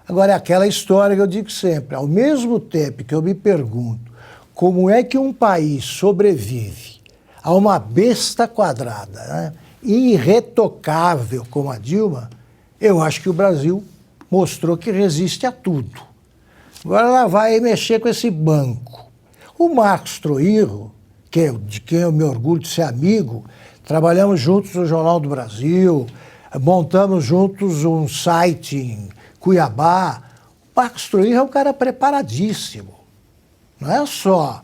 Agora, é aquela história que eu digo sempre, ao mesmo tempo que eu me pergunto como é que um país sobrevive a uma besta quadrada, né, irretocável como a Dilma, eu acho que o Brasil mostrou que resiste a tudo. Agora ela vai mexer com esse banco. O Marcos Troiro, de quem eu me orgulho de ser amigo, trabalhamos juntos no Jornal do Brasil, montamos juntos um site em Cuiabá. O Marcos Troiro é um cara preparadíssimo. Não é só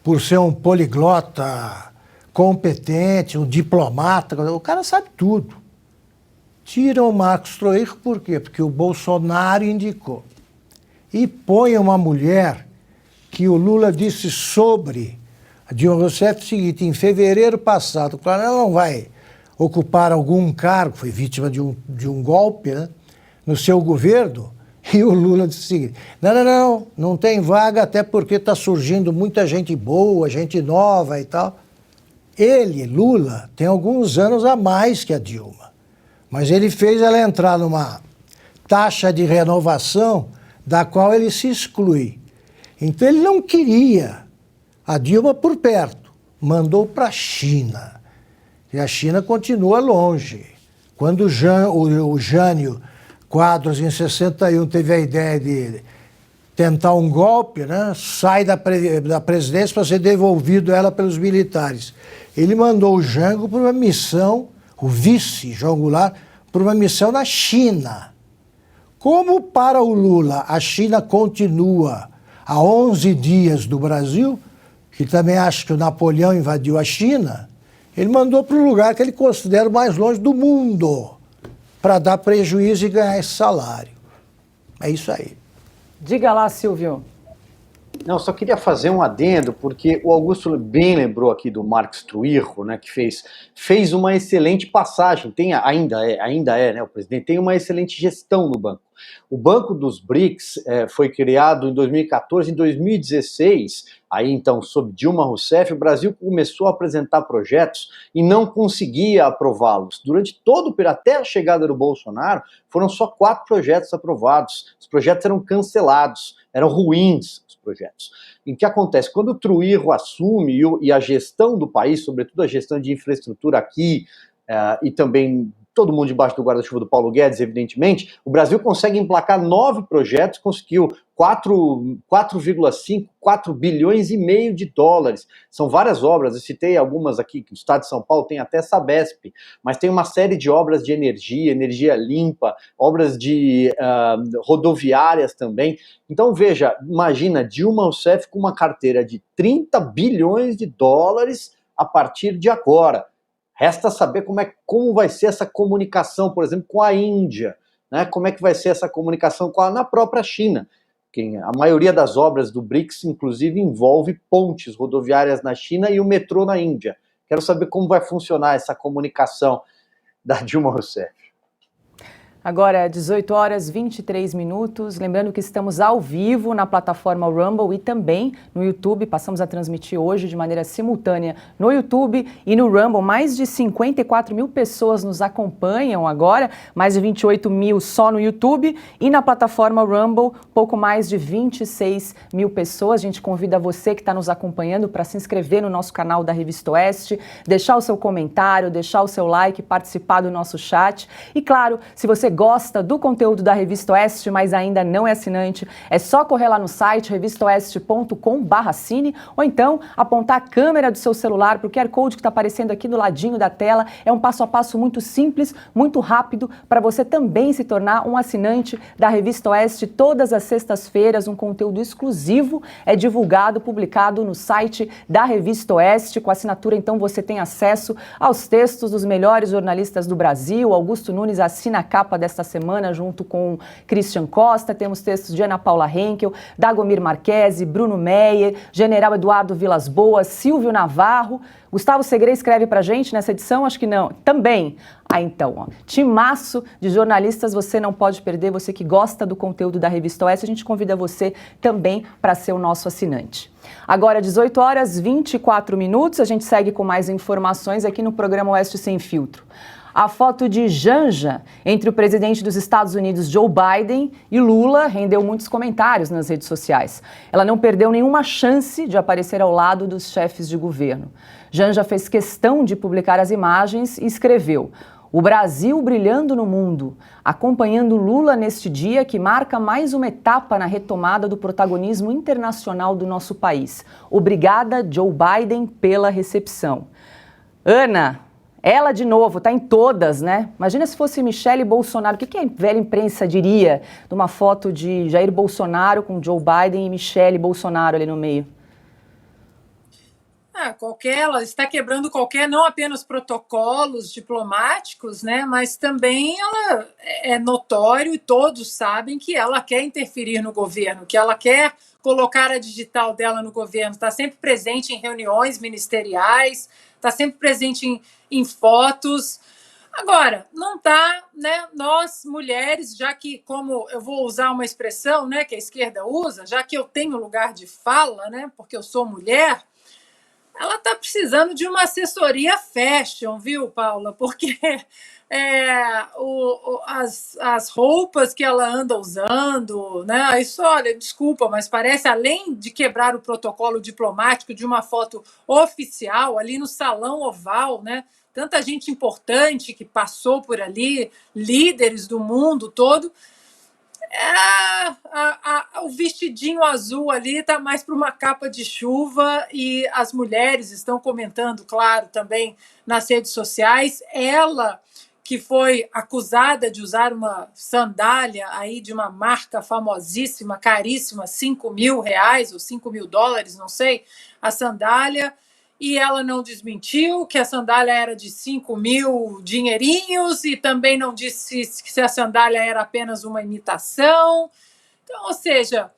por ser um poliglota competente, um diplomata, o cara sabe tudo. Tiram o Marcos Troiro por quê? Porque o Bolsonaro indicou. E põe uma mulher que o Lula disse sobre a Dilma Rousseff o seguinte: em fevereiro passado, claro, ela não vai ocupar algum cargo, foi vítima de um golpe, né, no seu governo, e o Lula disse o seguinte: não tem vaga, até porque está surgindo muita gente boa, gente nova e tal. Ele, Lula, tem alguns anos a mais que a Dilma, mas ele fez ela entrar numa taxa de renovação da qual ele se exclui. Então ele não queria a Dilma por perto, mandou para a China. E a China continua longe. Quando o Jânio Quadros, em 61, teve a ideia de tentar um golpe, né, sai da presidência para ser devolvido ela pelos militares. Ele mandou o Jango para uma missão, o vice, João Goulart, para uma missão na China. Como para o Lula a China continua a 11 dias do Brasil, que também acha que o Napoleão invadiu a China, ele mandou para o lugar que ele considera o mais longe do mundo, para dar prejuízo e ganhar esse salário. É isso aí. Diga lá, Silvio. Não, só queria fazer um adendo, porque o Augusto bem lembrou aqui do Marcos Troiro, né, que fez uma excelente passagem, ainda é, né, o presidente tem uma excelente gestão no banco. O Banco dos BRICS foi criado em 2014, em 2016, aí então, sob Dilma Rousseff, o Brasil começou a apresentar projetos e não conseguia aprová-los. Durante todo o período, até a chegada do Bolsonaro, foram só 4 projetos aprovados. Os projetos eram cancelados, eram ruins os projetos. E o que acontece? Quando o Troiro assume e a gestão do país, sobretudo a gestão de infraestrutura aqui, e também todo mundo debaixo do guarda-chuva do Paulo Guedes, evidentemente, o Brasil consegue emplacar 9 projetos, conseguiu 4 bilhões e meio de dólares. São várias obras, eu citei algumas aqui, que o estado de São Paulo tem até Sabesp, mas tem uma série de obras de energia limpa, obras de rodoviárias também. Então veja, imagina Dilma Rousseff com uma carteira de 30 bilhões de dólares a partir de agora. Resta saber como vai ser essa comunicação, por exemplo, com a Índia, né? Como é que vai ser essa comunicação na própria China. A maioria das obras do BRICS, inclusive, envolve pontes rodoviárias na China e o metrô na Índia. Quero saber como vai funcionar essa comunicação da Dilma Rousseff. Agora, 18h23. Lembrando que estamos ao vivo na plataforma Rumble e também no YouTube. Passamos a transmitir hoje de maneira simultânea no YouTube e no Rumble. Mais de 54 mil pessoas nos acompanham agora, mais de 28 mil só no YouTube. E na plataforma Rumble, pouco mais de 26 mil pessoas. A gente convida você que está nos acompanhando para se inscrever no nosso canal da Revista Oeste, deixar o seu comentário, deixar o seu like, participar do nosso chat. E claro, se você gosta do conteúdo da Revista Oeste, mas ainda não é assinante, é só correr lá no site revistaoeste.com/assine ou então apontar a câmera do seu celular para o QR Code que está aparecendo aqui do ladinho da tela. É um passo a passo muito simples, muito rápido, para você também se tornar um assinante da Revista Oeste. Todas as sextas-feiras, um conteúdo exclusivo é divulgado, publicado no site da Revista Oeste. Com assinatura, então, você tem acesso aos textos dos melhores jornalistas do Brasil. Augusto Nunes assina a capa desta semana junto com Christian Costa. Temos textos de Ana Paula Henkel, Dagomir Marquesi, Bruno Meyer, General Eduardo Vilas Boas, Silvio Navarro. Gustavo Segre escreve pra gente nessa edição? Acho que não. Também. Então, ó, timaço de jornalistas você não pode perder. Você que gosta do conteúdo da Revista Oeste, a gente convida você também para ser o nosso assinante. Agora, 18h24, a gente segue com mais informações aqui no programa Oeste Sem Filtro. A foto de Janja entre o presidente dos Estados Unidos, Joe Biden, e Lula rendeu muitos comentários nas redes sociais. Ela não perdeu nenhuma chance de aparecer ao lado dos chefes de governo. Janja fez questão de publicar as imagens e escreveu: "O Brasil brilhando no mundo, acompanhando Lula neste dia que marca mais uma etapa na retomada do protagonismo internacional do nosso país. Obrigada, Joe Biden, pela recepção." Ana, ela de novo, tá em todas, né? Imagina se fosse Michele Bolsonaro. O que a velha imprensa diria de uma foto de Jair Bolsonaro com Joe Biden e Michele Bolsonaro ali no meio? Ela está quebrando não apenas protocolos diplomáticos, né, mas também ela é notório e todos sabem que ela quer interferir no governo, que ela quer colocar a digital dela no governo, está sempre presente em reuniões ministeriais, está sempre presente em fotos. Agora, não está, né, nós mulheres, já que, como eu vou usar uma expressão, né, que a esquerda usa, já que eu tenho lugar de fala, né, porque eu sou mulher, ela está precisando de uma assessoria fashion, viu, Paula? Porque as roupas que ela anda usando, né? Isso, olha, desculpa, mas parece, além de quebrar o protocolo diplomático de uma foto oficial ali no Salão Oval, né? Tanta gente importante que passou por ali, líderes do mundo todo. O vestidinho azul ali está mais para uma capa de chuva e as mulheres estão comentando, claro, também nas redes sociais. Ela, que foi acusada de usar uma sandália aí de uma marca famosíssima, caríssima, R$5.000 ou $5.000, não sei, a sandália, e ela não desmentiu que a sandália era de 5.000 dinheirinhos e também não disse se a sandália era apenas uma imitação. Então, ou seja,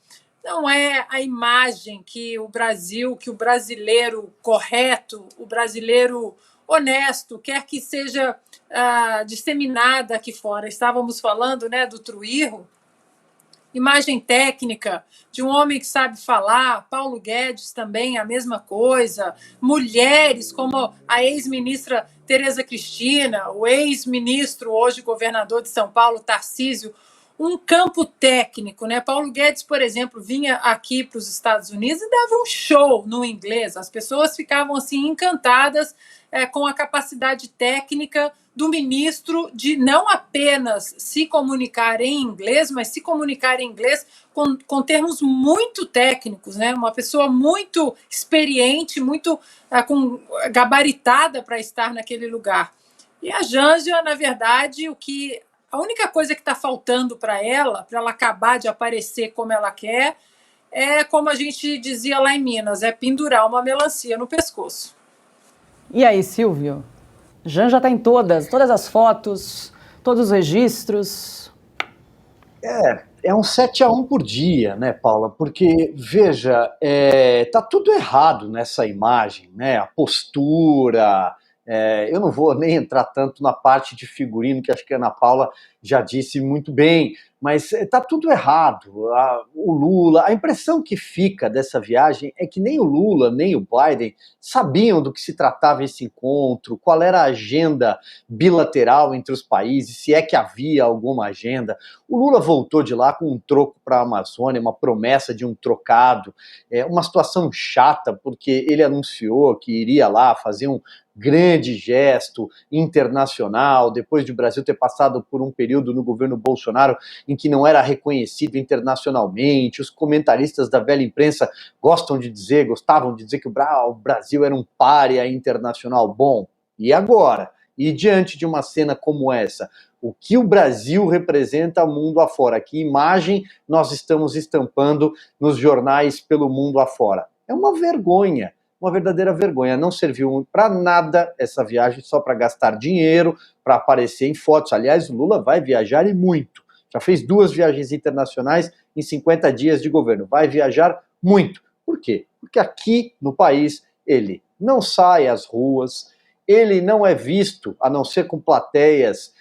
não é a imagem que o brasileiro correto, o brasileiro honesto, quer que seja disseminada aqui fora. Estávamos falando, né, do Truirro, imagem técnica de um homem que sabe falar. Paulo Guedes também a mesma coisa, mulheres como a ex-ministra Tereza Cristina, o ex-ministro, hoje governador de São Paulo, Tarcísio, um campo técnico, né? Paulo Guedes, por exemplo, vinha aqui para os Estados Unidos e dava um show no inglês, as pessoas ficavam assim encantadas com a capacidade técnica do ministro de não apenas se comunicar em inglês, mas se comunicar em inglês com termos muito técnicos, né? Uma pessoa muito experiente, muito gabaritada para estar naquele lugar. E a Janja, na verdade, a única coisa que está faltando para ela acabar de aparecer como ela quer, é como a gente dizia lá em Minas, é pendurar uma melancia no pescoço. E aí, Silvio? Janja está em todas as fotos, todos os registros. É um 7-1 por dia, né, Paula? Porque, veja, tá tudo errado nessa imagem, né? A postura. Eu não vou nem entrar tanto na parte de figurino, que acho que a Ana Paula já disse muito bem, mas está tudo errado. O Lula, a impressão que fica dessa viagem é que nem o Lula, nem o Biden sabiam do que se tratava esse encontro, qual era a agenda bilateral entre os países, se é que havia alguma agenda. O Lula voltou de lá com um troco para a Amazônia, uma promessa de um trocado, uma situação chata, porque ele anunciou que iria lá fazer um grande gesto internacional, depois de o Brasil ter passado por um período no governo Bolsonaro em que não era reconhecido internacionalmente. Os comentaristas da velha imprensa gostavam de dizer que o Brasil era um pária internacional. Bom, e agora? E diante de uma cena como essa, o que o Brasil representa ao mundo afora? Que imagem nós estamos estampando nos jornais pelo mundo afora? É uma vergonha. Uma verdadeira vergonha. Não serviu para nada essa viagem, só para gastar dinheiro, para aparecer em fotos. Aliás, o Lula vai viajar e muito. Já fez 2 viagens internacionais em 50 dias de governo. Vai viajar muito. Por quê? Porque aqui no país ele não sai às ruas, ele não é visto, a não ser com plateias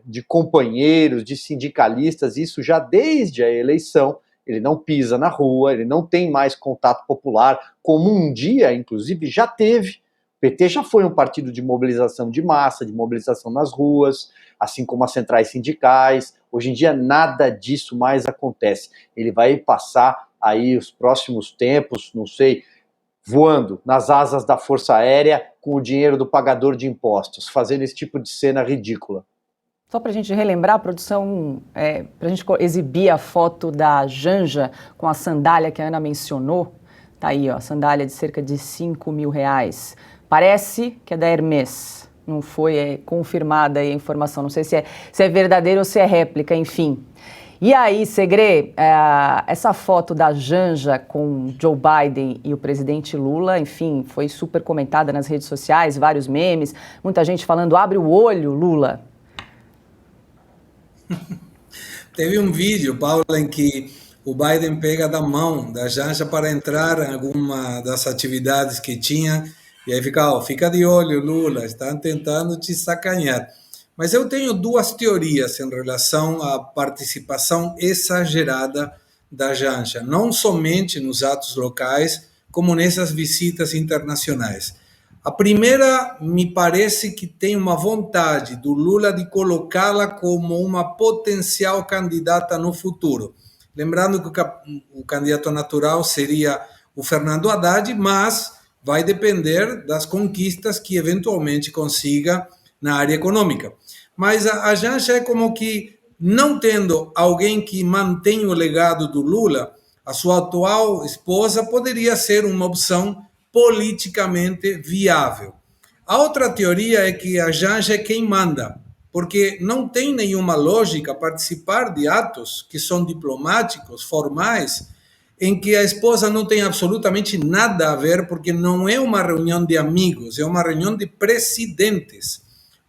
de companheiros, de sindicalistas, isso já desde a eleição. Ele não pisa na rua, ele não tem mais contato popular, como um dia, inclusive, já teve, PT já foi um partido de mobilização de massa, de mobilização nas ruas, assim como as centrais sindicais. Hoje em dia nada disso mais acontece. Ele vai passar aí os próximos tempos, não sei, voando nas asas da Força Aérea com o dinheiro do pagador de impostos, fazendo esse tipo de cena ridícula. Só para a gente relembrar, produção, para a gente exibir a foto da Janja com a sandália que a Ana mencionou. Tá aí, ó, sandália de cerca de R$5.000. Parece que é da Hermès. Não foi confirmada aí a informação. Não sei se é verdadeiro ou se é réplica, enfim. E aí, Segré, essa foto da Janja com Joe Biden e o presidente Lula, enfim, foi super comentada nas redes sociais, vários memes, muita gente falando, abre o olho, Lula. Teve um vídeo, Paula, em que o Biden pega da mão da Janja para entrar em alguma das atividades que tinha, e aí fica de olho, Lula, estão tentando te sacanear. Mas eu tenho duas teorias em relação à participação exagerada da Janja, não somente nos atos locais, como nessas visitas internacionais. A primeira, me parece que tem uma vontade do Lula de colocá-la como uma potencial candidata no futuro. Lembrando que o candidato natural seria o Fernando Haddad, mas vai depender das conquistas que eventualmente consiga na área econômica. Mas a Janja é como que, não tendo alguém que mantenha o legado do Lula, a sua atual esposa poderia ser uma opção politicamente viável. A outra teoria é que a Janja é quem manda, porque não tem nenhuma lógica participar de atos que são diplomáticos, formais, em que a esposa não tem absolutamente nada a ver, porque não é uma reunião de amigos, é uma reunião de presidentes.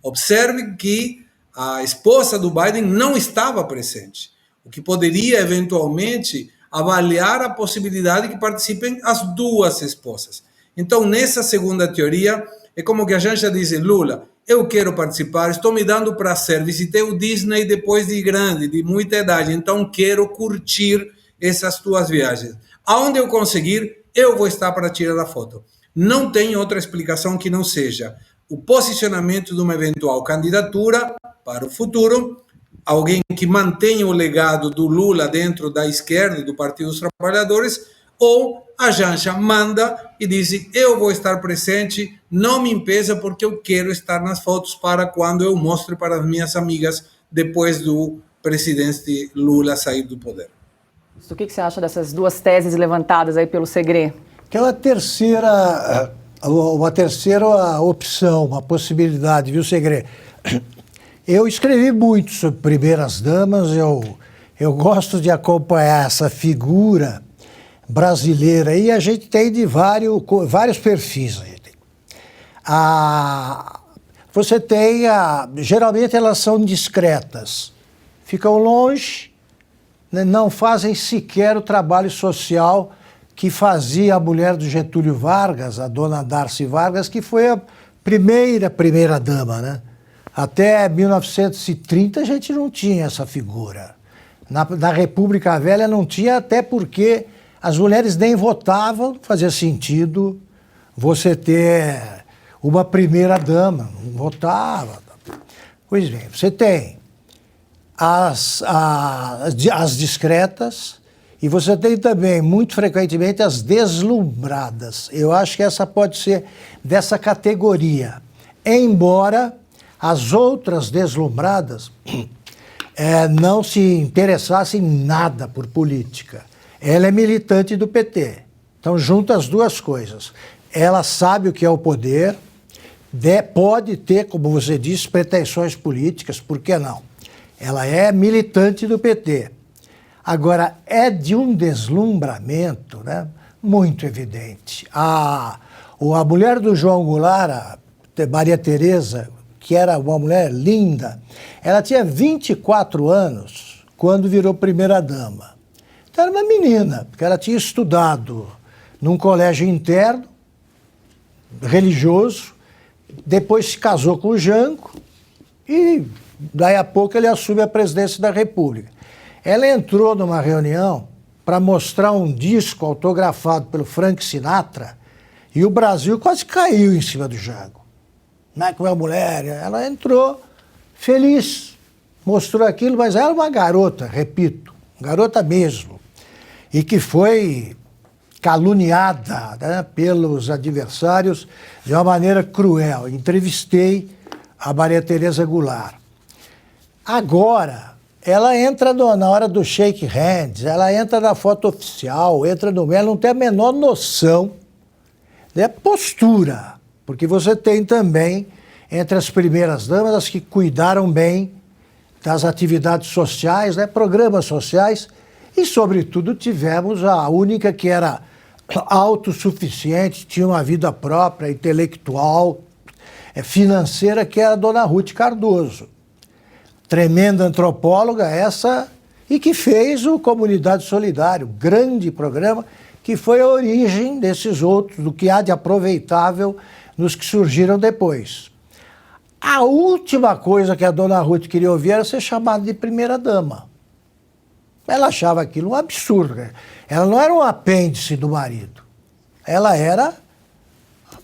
Observe que a esposa do Biden não estava presente, o que poderia eventualmente avaliar a possibilidade de que participem as duas esposas. Então, nessa segunda teoria, é como que a Janja diz, Lula, eu quero participar, estou me dando prazer, visitei o Disney depois de grande, de muita idade, então quero curtir essas tuas viagens. Aonde eu conseguir, eu vou estar para tirar a foto. Não tem outra explicação que não seja o posicionamento de uma eventual candidatura para o futuro, alguém que mantenha o legado do Lula dentro da esquerda e do Partido dos Trabalhadores, ou a Janja manda e diz, eu vou estar presente, não me impeça porque eu quero estar nas fotos para quando eu mostre para as minhas amigas depois do presidente Lula sair do poder. O que você acha dessas duas teses levantadas aí pelo Segré? Que é uma terceira opção, uma possibilidade, viu, Segré? Eu escrevi muito sobre primeiras damas, eu gosto de acompanhar essa figura brasileira e a gente tem de vários perfis. Você tem, geralmente elas são discretas, ficam longe, não fazem sequer o trabalho social que fazia a mulher do Getúlio Vargas, a dona Darcy Vargas, que foi a primeira dama, né? Até 1930 a gente não tinha essa figura. Na República Velha não tinha, até porque as mulheres nem votavam, fazia sentido você ter uma primeira dama, não votava. Pois bem, você tem as discretas e você tem também, muito frequentemente, as deslumbradas. Eu acho que essa pode ser dessa categoria. Embora as outras deslumbradas não se interessassem nada por política. Ela é militante do PT. Então, junta as duas coisas. Ela sabe o que é o poder, pode ter, como você disse, pretensões políticas, por que não? Ela é militante do PT. Agora, é de um deslumbramento, né, muito evidente. A mulher do João Goulart, a Maria Tereza, que era uma mulher linda, ela tinha 24 anos quando virou primeira-dama. Então, era uma menina, porque ela tinha estudado num colégio interno, religioso, depois se casou com o Jango e, daí a pouco, ele assume a presidência da República. Ela entrou numa reunião para mostrar um disco autografado pelo Frank Sinatra E o Brasil quase caiu em cima do Jango. Não é como a mulher, ela entrou feliz, mostrou aquilo, mas ela é uma garota, repito, garota mesmo, e que foi caluniada, né, pelos adversários de uma maneira cruel. Entrevistei a Maria Tereza Goulart. Agora, ela entra na hora do shake hands, ela entra na foto oficial, entra no ela não tem a menor noção de postura, porque você tem também, entre as primeiras damas, as que cuidaram bem das atividades sociais, né, programas sociais, e, sobretudo, tivemos a única que era autossuficiente, tinha uma vida própria, intelectual, financeira, que era a dona Ruth Cardoso. Tremenda antropóloga essa, e que fez o Comunidade Solidária, grande programa, que foi a origem desses outros, do que há de aproveitável nos que surgiram depois. A última coisa que a dona Ruth queria ouvir era ser chamada de primeira-dama. Ela achava aquilo um absurdo. Ela não era um apêndice do marido. Ela era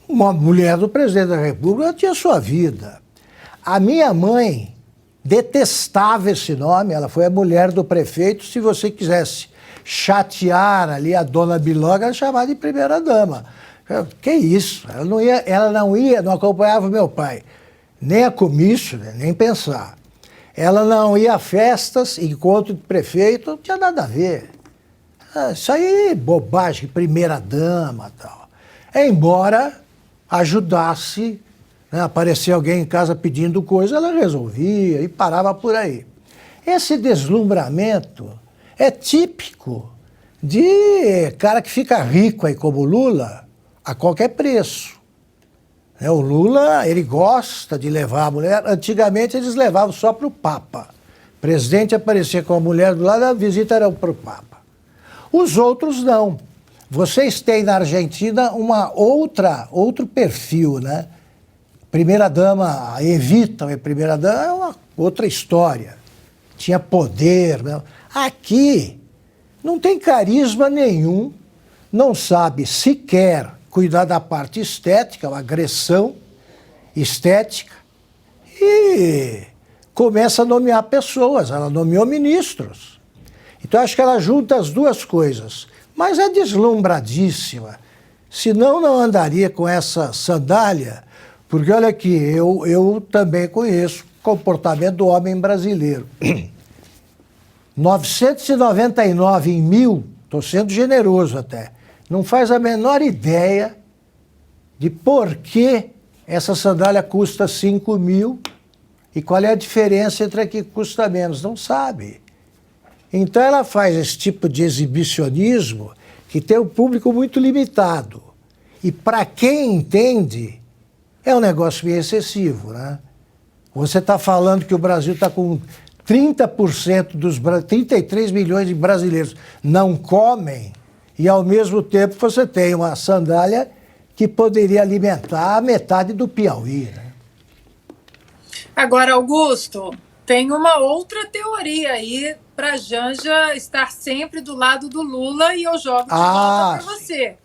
uma mulher do presidente da República, ela tinha sua vida. A minha mãe detestava esse nome, ela foi a mulher do prefeito. Se você quisesse chatear ali a dona Biloga, ela chamava de primeira-dama. Que isso? Ela não acompanhava meu pai, nem a comício, nem pensar. Ela não ia a festas, encontro de prefeito, não tinha nada a ver. Isso aí é bobagem, primeira-dama e tal. Embora ajudasse, né, aparecer alguém em casa pedindo coisa, ela resolvia e parava por aí. Esse deslumbramento é típico de cara que fica rico aí como o Lula a qualquer preço. O Lula, ele gosta de levar a mulher. Antigamente eles levavam só para o Papa. O presidente aparecia com a mulher do lado, a visita era para o Papa. Os outros não. Vocês têm na Argentina outro perfil, né? Primeira-dama, a Evita, a primeira-dama é uma outra história. Tinha poder, né? Aqui não tem carisma nenhum, não sabe sequer cuidar da parte estética, uma agressão estética, e começa a nomear pessoas. Ela nomeou ministros. Então, acho que ela junta as duas coisas. Mas é deslumbradíssima. Senão, não andaria com essa sandália, porque, olha aqui, eu também conheço o comportamento do homem brasileiro. 999 em 1000, estou sendo generoso até, não faz a menor ideia de por que essa sandália custa 5.000 e qual é a diferença entre a que custa menos. Não sabe. Então ela faz esse tipo de exibicionismo que tem um público muito limitado. E para quem entende, é um negócio meio excessivo, né? Você está falando que o Brasil está com 30% 33 milhões de brasileiros não comem, e, ao mesmo tempo, você tem uma sandália que poderia alimentar a metade do Piauí, né? Agora, Augusto, tem uma outra teoria aí para a Janja estar sempre do lado do Lula, e eu jogo de volta para você.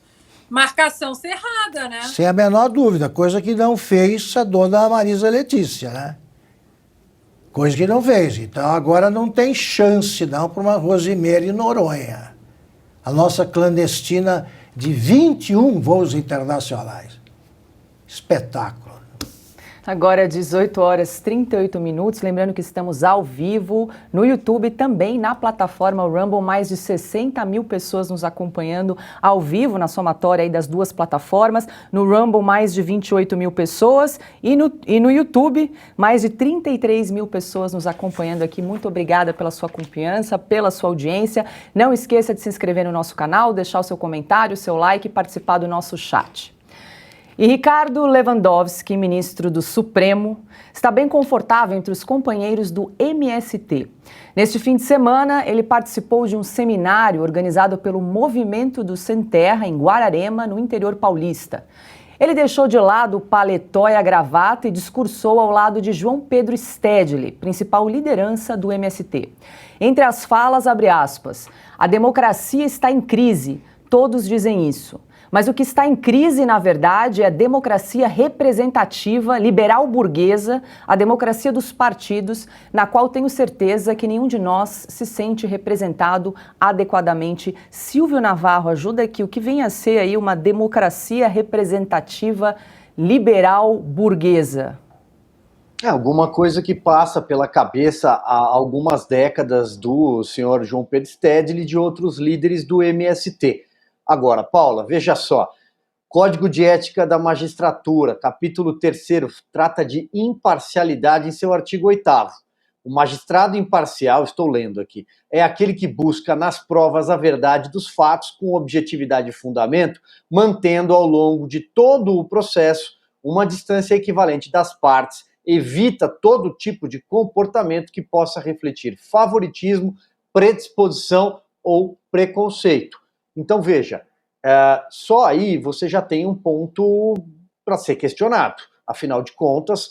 Marcação cerrada, né? Sem a menor dúvida, coisa que não fez a dona Marisa Letícia, né? Coisa que não fez. Então, agora não tem chance, não, para uma Rosimeire Noronha. A nossa clandestina de 21 voos internacionais. Espetáculo. Agora, 18 horas 38 minutos. Lembrando que estamos ao vivo no YouTube, também na plataforma Rumble. Mais de 60 mil pessoas nos acompanhando ao vivo na somatória aí das duas plataformas. No Rumble, mais de 28 mil pessoas. E no YouTube, mais de 33 mil pessoas nos acompanhando aqui. Muito obrigada pela sua confiança, pela sua audiência. Não esqueça de se inscrever no nosso canal, deixar o seu comentário, o seu like e participar do nosso chat. E Ricardo Lewandowski, ministro do Supremo, está bem confortável entre os companheiros do MST. Neste fim de semana, ele participou de um seminário organizado pelo Movimento do Sem Terra, em Guararema, no interior paulista. Ele deixou de lado o paletó e a gravata e discursou ao lado de João Pedro Stedley, principal liderança do MST. Entre as falas, abre aspas, a democracia está em crise, todos dizem isso. Mas o que está em crise, na verdade, é a democracia representativa, liberal burguesa, a democracia dos partidos, na qual tenho certeza que nenhum de nós se sente representado adequadamente. Silvio Navarro, ajuda aqui, o que vem a ser aí uma democracia representativa liberal burguesa? É alguma coisa que passa pela cabeça há algumas décadas do senhor João Pedro Stedley e de outros líderes do MST. Agora, Paula, veja só, Código de Ética da Magistratura, capítulo 3º, trata de imparcialidade em seu artigo 8º. O magistrado imparcial, estou lendo aqui, é aquele que busca nas provas a verdade dos fatos com objetividade e fundamento, mantendo ao longo de todo o processo uma distância equivalente das partes, evita todo tipo de comportamento que possa refletir favoritismo, predisposição ou preconceito. Então, veja, só aí você já tem um ponto para ser questionado. Afinal de contas,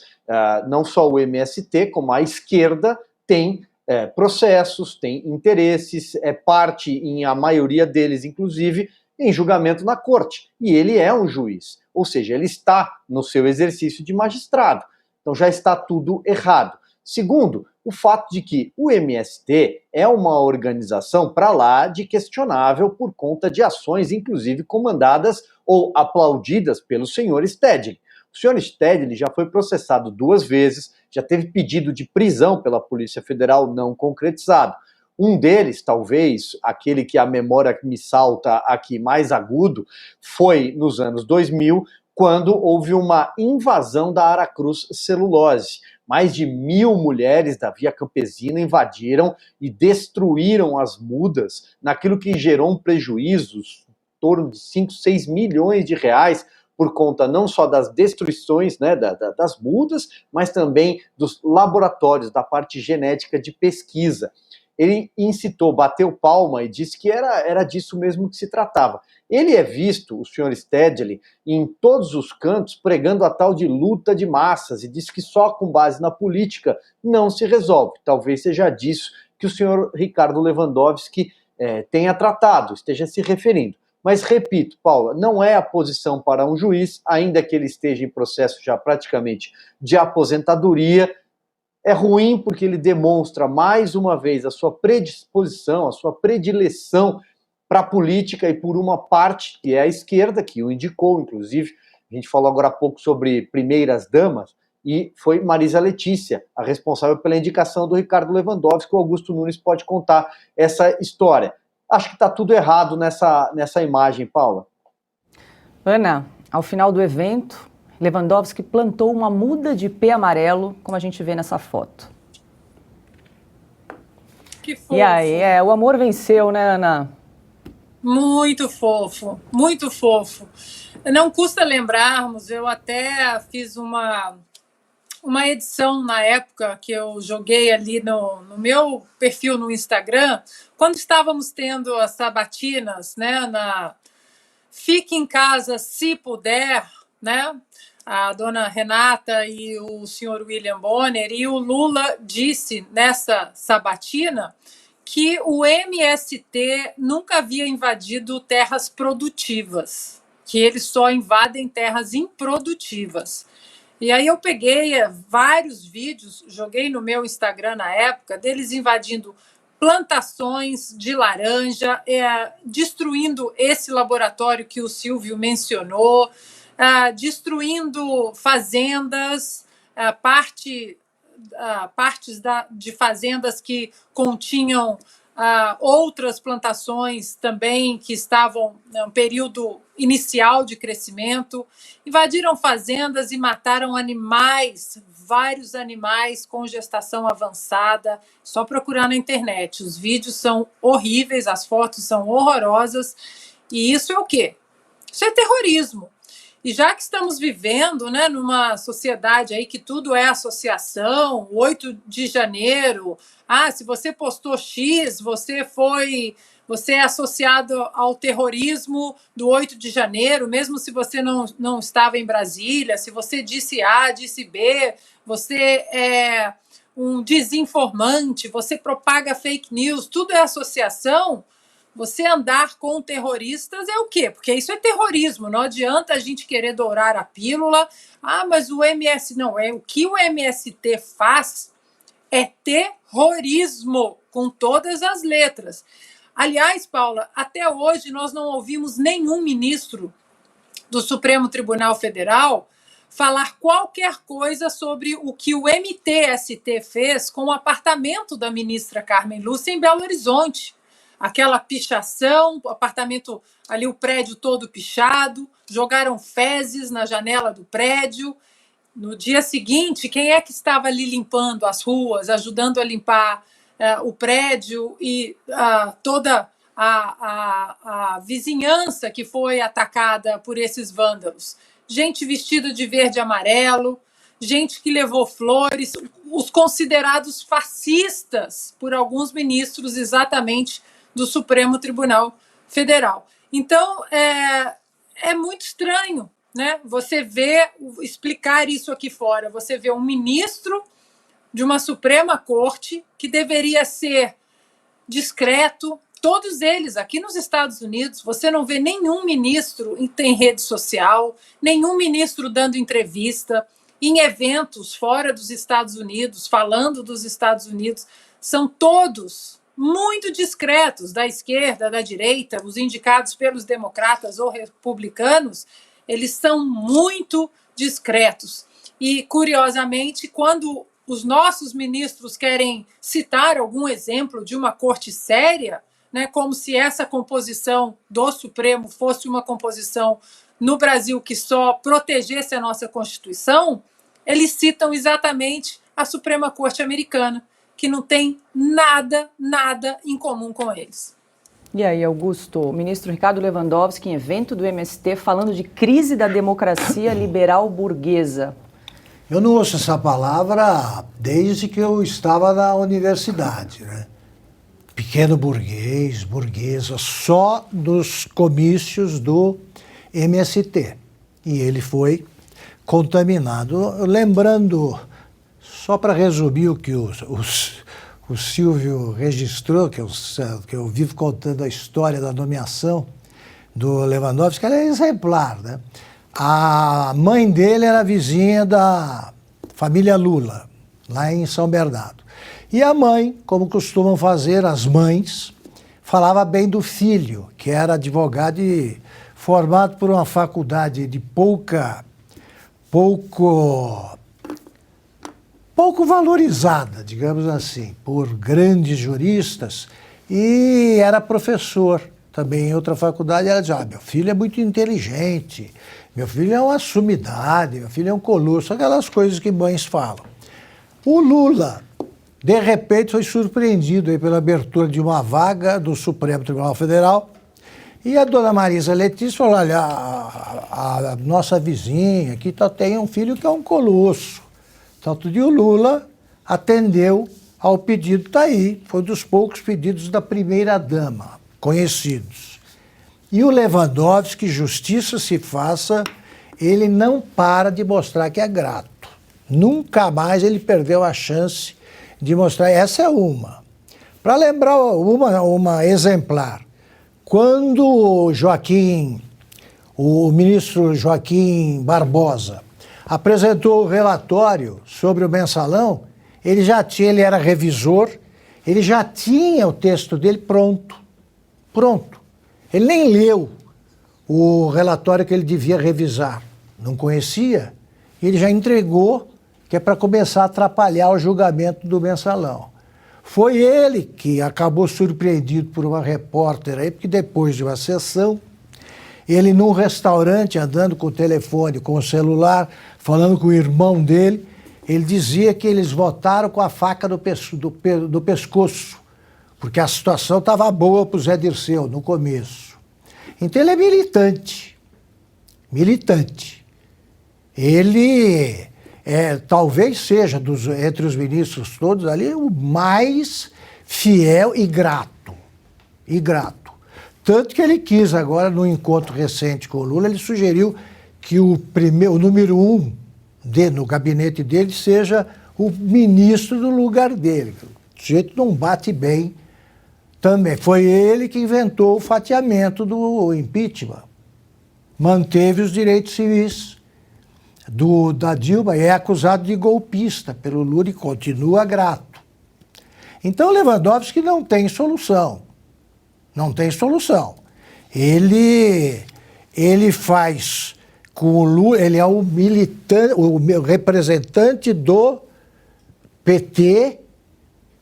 não só o MST, como a esquerda, tem processos, tem interesses, é parte, em a maioria deles, inclusive, em julgamento na corte. E ele é um juiz, ou seja, ele está no seu exercício de magistrado. Então já está tudo errado. Segundo, o fato de que o MST é uma organização para lá de questionável por conta de ações, inclusive comandadas ou aplaudidas pelo senhor Stedley. O senhor Stedley já foi processado 2 vezes, já teve pedido de prisão pela Polícia Federal não concretizado. Um deles, talvez, aquele que a memória me salta aqui mais agudo, foi nos anos 2000, quando houve uma invasão da Aracruz Celulose. Mais de 1.000 mulheres da Via Campesina invadiram e destruíram as mudas, naquilo que gerou um prejuízo em torno de 5, 6 milhões de reais, por conta não só das destruições, né, das mudas, mas também dos laboratórios, da parte genética de pesquisa. Ele incitou, bateu palma e disse que era disso mesmo que se tratava. Ele é visto, o senhor Stedley, em todos os cantos pregando a tal de luta de massas e diz que só com base na política não se resolve. Talvez seja disso que o senhor Ricardo Lewandowski tenha tratado, esteja se referindo. Mas, repito, Paula, não é a posição para um juiz, ainda que ele esteja em processo já praticamente de aposentadoria. É ruim porque ele demonstra, mais uma vez, a sua predisposição, a sua predileção para a política e por uma parte, que é a esquerda, que o indicou, inclusive. A gente falou agora há pouco sobre primeiras damas, e foi Marisa Letícia, a responsável pela indicação do Ricardo Lewandowski. O Augusto Nunes pode contar essa história. Acho que está tudo errado nessa imagem, Paula. Ana, ao final do evento, Lewandowski plantou uma muda de ipê amarelo, como a gente vê nessa foto. Que fofo. E aí, o amor venceu, né, Ana? Muito fofo, muito fofo. Não custa lembrarmos, eu até fiz uma edição na época que eu joguei ali no meu perfil no Instagram, quando estávamos tendo as sabatinas, né, Fique em Casa Se Puder, né? A dona Renata e o senhor William Bonner, e o Lula disse nessa sabatina que o MST nunca havia invadido terras produtivas, que eles só invadem terras improdutivas. E aí eu peguei vários vídeos, joguei no meu Instagram na época, deles invadindo plantações de laranja, destruindo esse laboratório que o Silvio mencionou, destruindo fazendas, partes de fazendas que continham outras plantações também que estavam em um período inicial de crescimento. Invadiram fazendas e mataram animais, vários animais com gestação avançada. Só procurar na internet. Os vídeos são horríveis, as fotos são horrorosas. E isso é o quê? Isso é terrorismo. E já que estamos vivendo, né, numa sociedade aí que tudo é associação, 8 de janeiro, se você postou X, você é associado ao terrorismo do 8 de janeiro, mesmo se você não estava em Brasília, se você disse A, disse B, você é um desinformante, você propaga fake news, tudo é associação. Você andar com terroristas é o quê? Porque isso é terrorismo, não adianta a gente querer dourar a pílula. Ah, mas o MST... Não, o que o MST faz é terrorismo, com todas as letras. Aliás, Paula, até hoje nós não ouvimos nenhum ministro do Supremo Tribunal Federal falar qualquer coisa sobre o que o MTST fez com o apartamento da ministra Carmen Lúcia em Belo Horizonte. Aquela pichação, o apartamento ali, o prédio todo pichado, jogaram fezes na janela do prédio. No dia seguinte, quem é que estava ali limpando as ruas, ajudando a limpar o prédio e toda a vizinhança que foi atacada por esses vândalos? Gente vestida de verde e amarelo, gente que levou flores, os considerados fascistas por alguns ministros exatamente do Supremo Tribunal Federal. Então, é muito estranho, né? Você vê, explicar isso aqui fora, você vê um ministro de uma Suprema Corte que deveria ser discreto, todos eles aqui nos Estados Unidos, você não vê nenhum ministro em rede social, nenhum ministro dando entrevista, em eventos fora dos Estados Unidos, falando dos Estados Unidos, são todos muito discretos, da esquerda, da direita, os indicados pelos democratas ou republicanos, eles são muito discretos. E, curiosamente, quando os nossos ministros querem citar algum exemplo de uma corte séria, né, como se essa composição do Supremo fosse uma composição no Brasil que só protegesse a nossa Constituição, eles citam exatamente a Suprema Corte Americana, que não tem nada em comum com eles. E aí, Augusto, o ministro Ricardo Lewandowski, em evento do MST, falando de crise da democracia liberal burguesa. Eu não ouço essa palavra desde que eu estava na universidade, né? Pequeno burguês, burguesa, só nos comícios do MST. E ele foi contaminado. Lembrando, só para resumir o que o Silvio registrou, que eu vivo contando a história da nomeação do Lewandowski, ela é exemplar, né? A mãe dele era vizinha da família Lula, lá em São Bernardo. E a mãe, como costumam fazer as mães, falava bem do filho, que era advogado e formado por uma faculdade de pouco valorizada, digamos assim, por grandes juristas, e era professor também em outra faculdade. Ela dizia, meu filho é muito inteligente, meu filho é uma sumidade, meu filho é um colosso, aquelas coisas que mães falam. O Lula, de repente, foi surpreendido aí pela abertura de uma vaga do Supremo Tribunal Federal, e a dona Marisa Letícia falou, olha, a nossa vizinha aqui tem um filho que é um colosso. Tanto de o Lula atendeu ao pedido, está aí, foi um dos poucos pedidos da primeira-dama, conhecidos. E o Lewandowski, justiça se faça, ele não para de mostrar que é grato. Nunca mais ele perdeu a chance de mostrar. Essa é uma. Para lembrar uma exemplar, quando o ministro Joaquim Barbosa apresentou o relatório sobre o mensalão, ele era revisor, ele já tinha o texto dele pronto. Ele nem leu o relatório que ele devia revisar, não conhecia, ele já entregou, que é para começar a atrapalhar o julgamento do mensalão. Foi ele que acabou surpreendido por uma repórter aí, porque depois de uma sessão, ele num restaurante, andando com o telefone, com o celular, falando com o irmão dele, ele dizia que eles votaram com a faca do pescoço, porque a situação estava boa para o Zé Dirceu no começo. Então ele é militante. Ele talvez seja, entre os ministros todos ali, o mais fiel e grato. Tanto que ele quis agora, no encontro recente com o Lula, ele sugeriu que o número 1 no gabinete dele seja o ministro do lugar dele. O sujeito não bate bem também foi ele que inventou o fatiamento do impeachment. Manteve os direitos civis da Dilma e é acusado de golpista pelo Lula e continua grato. Então Lewandowski não tem solução. Não tem solução. Ele faz com o Lula, ele é o militante, o representante do PT,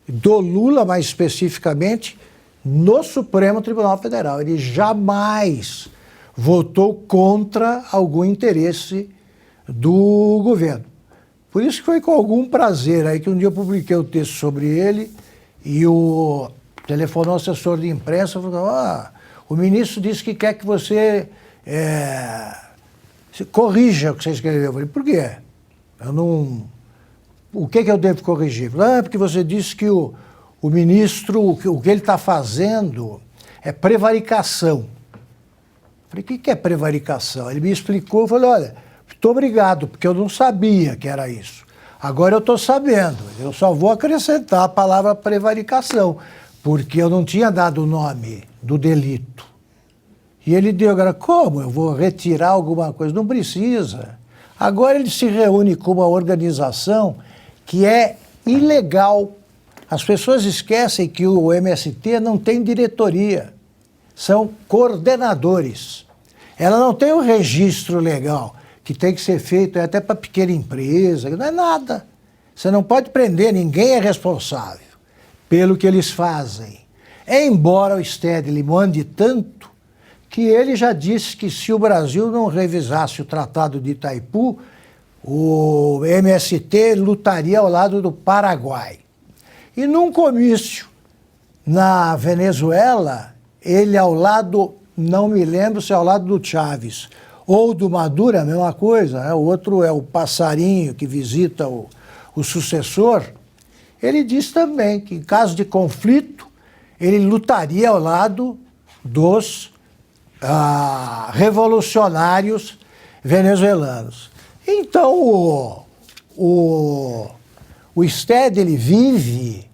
do Lula mais especificamente, no Supremo Tribunal Federal. Ele jamais votou contra algum interesse do governo. Por isso que foi com algum prazer aí que um dia eu publiquei o texto sobre ele e o telefonou o assessor de imprensa e falou: o ministro disse que quer que você corrija o que você escreveu. Eu falei: por quê? O que eu devo corrigir? Porque você disse que o ministro, o que ele está fazendo é prevaricação. Eu falei: o que é prevaricação? Ele me explicou, eu falei: olha, muito obrigado, porque eu não sabia que era isso. Agora eu estou sabendo, eu só vou acrescentar a palavra prevaricação, porque eu não tinha dado o nome do delito. E ele deu, agora, como? Eu vou retirar alguma coisa? Não precisa. Agora ele se reúne com uma organização que é ilegal. As pessoas esquecem que o MST não tem diretoria, são coordenadores. Ela não tem um registro legal, que tem que ser feito até para pequena empresa, não é nada. Você não pode prender, ninguém é responsável pelo que eles fazem. Embora o Stedley mande tanto, que ele já disse que se o Brasil não revisasse o Tratado de Itaipu, o MST lutaria ao lado do Paraguai. E num comício na Venezuela, ele ao lado, não me lembro se é ao lado do Chávez ou do Maduro, a mesma coisa, né? O outro é o passarinho que visita o sucessor. Ele diz também que, em caso de conflito, ele lutaria ao lado dos revolucionários venezuelanos. Então, o Stedley vive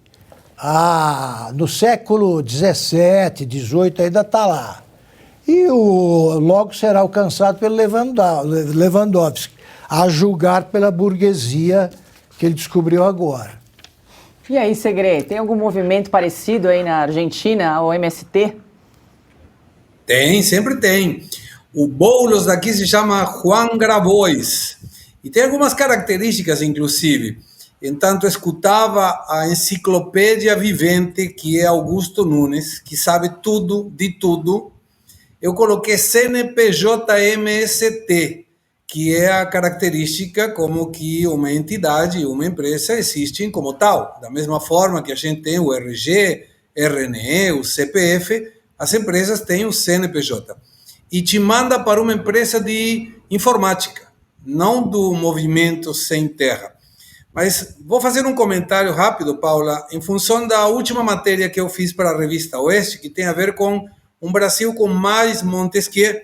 no século XVII, XVIII, ainda está lá. E logo será alcançado pelo Lewandowski, a julgar pela burguesia que ele descobriu agora. E aí, Segre, tem algum movimento parecido aí na Argentina, ao MST? Tem, sempre tem. O Boulos daqui se chama Juan Grabois. E tem algumas características, inclusive. Entanto, escutava a enciclopédia vivente, que é Augusto Nunes, que sabe tudo de tudo. Eu coloquei CNPJ-MST, que é a característica como que uma entidade, uma empresa existem como tal. Da mesma forma que a gente tem o RG, RNE, o CPF, as empresas têm o CNPJ. E te manda para uma empresa de informática, não do movimento Sem Terra. Mas vou fazer um comentário rápido, Paula, em função da última matéria que eu fiz para a revista Oeste, que tem a ver com um Brasil com mais Montesquieu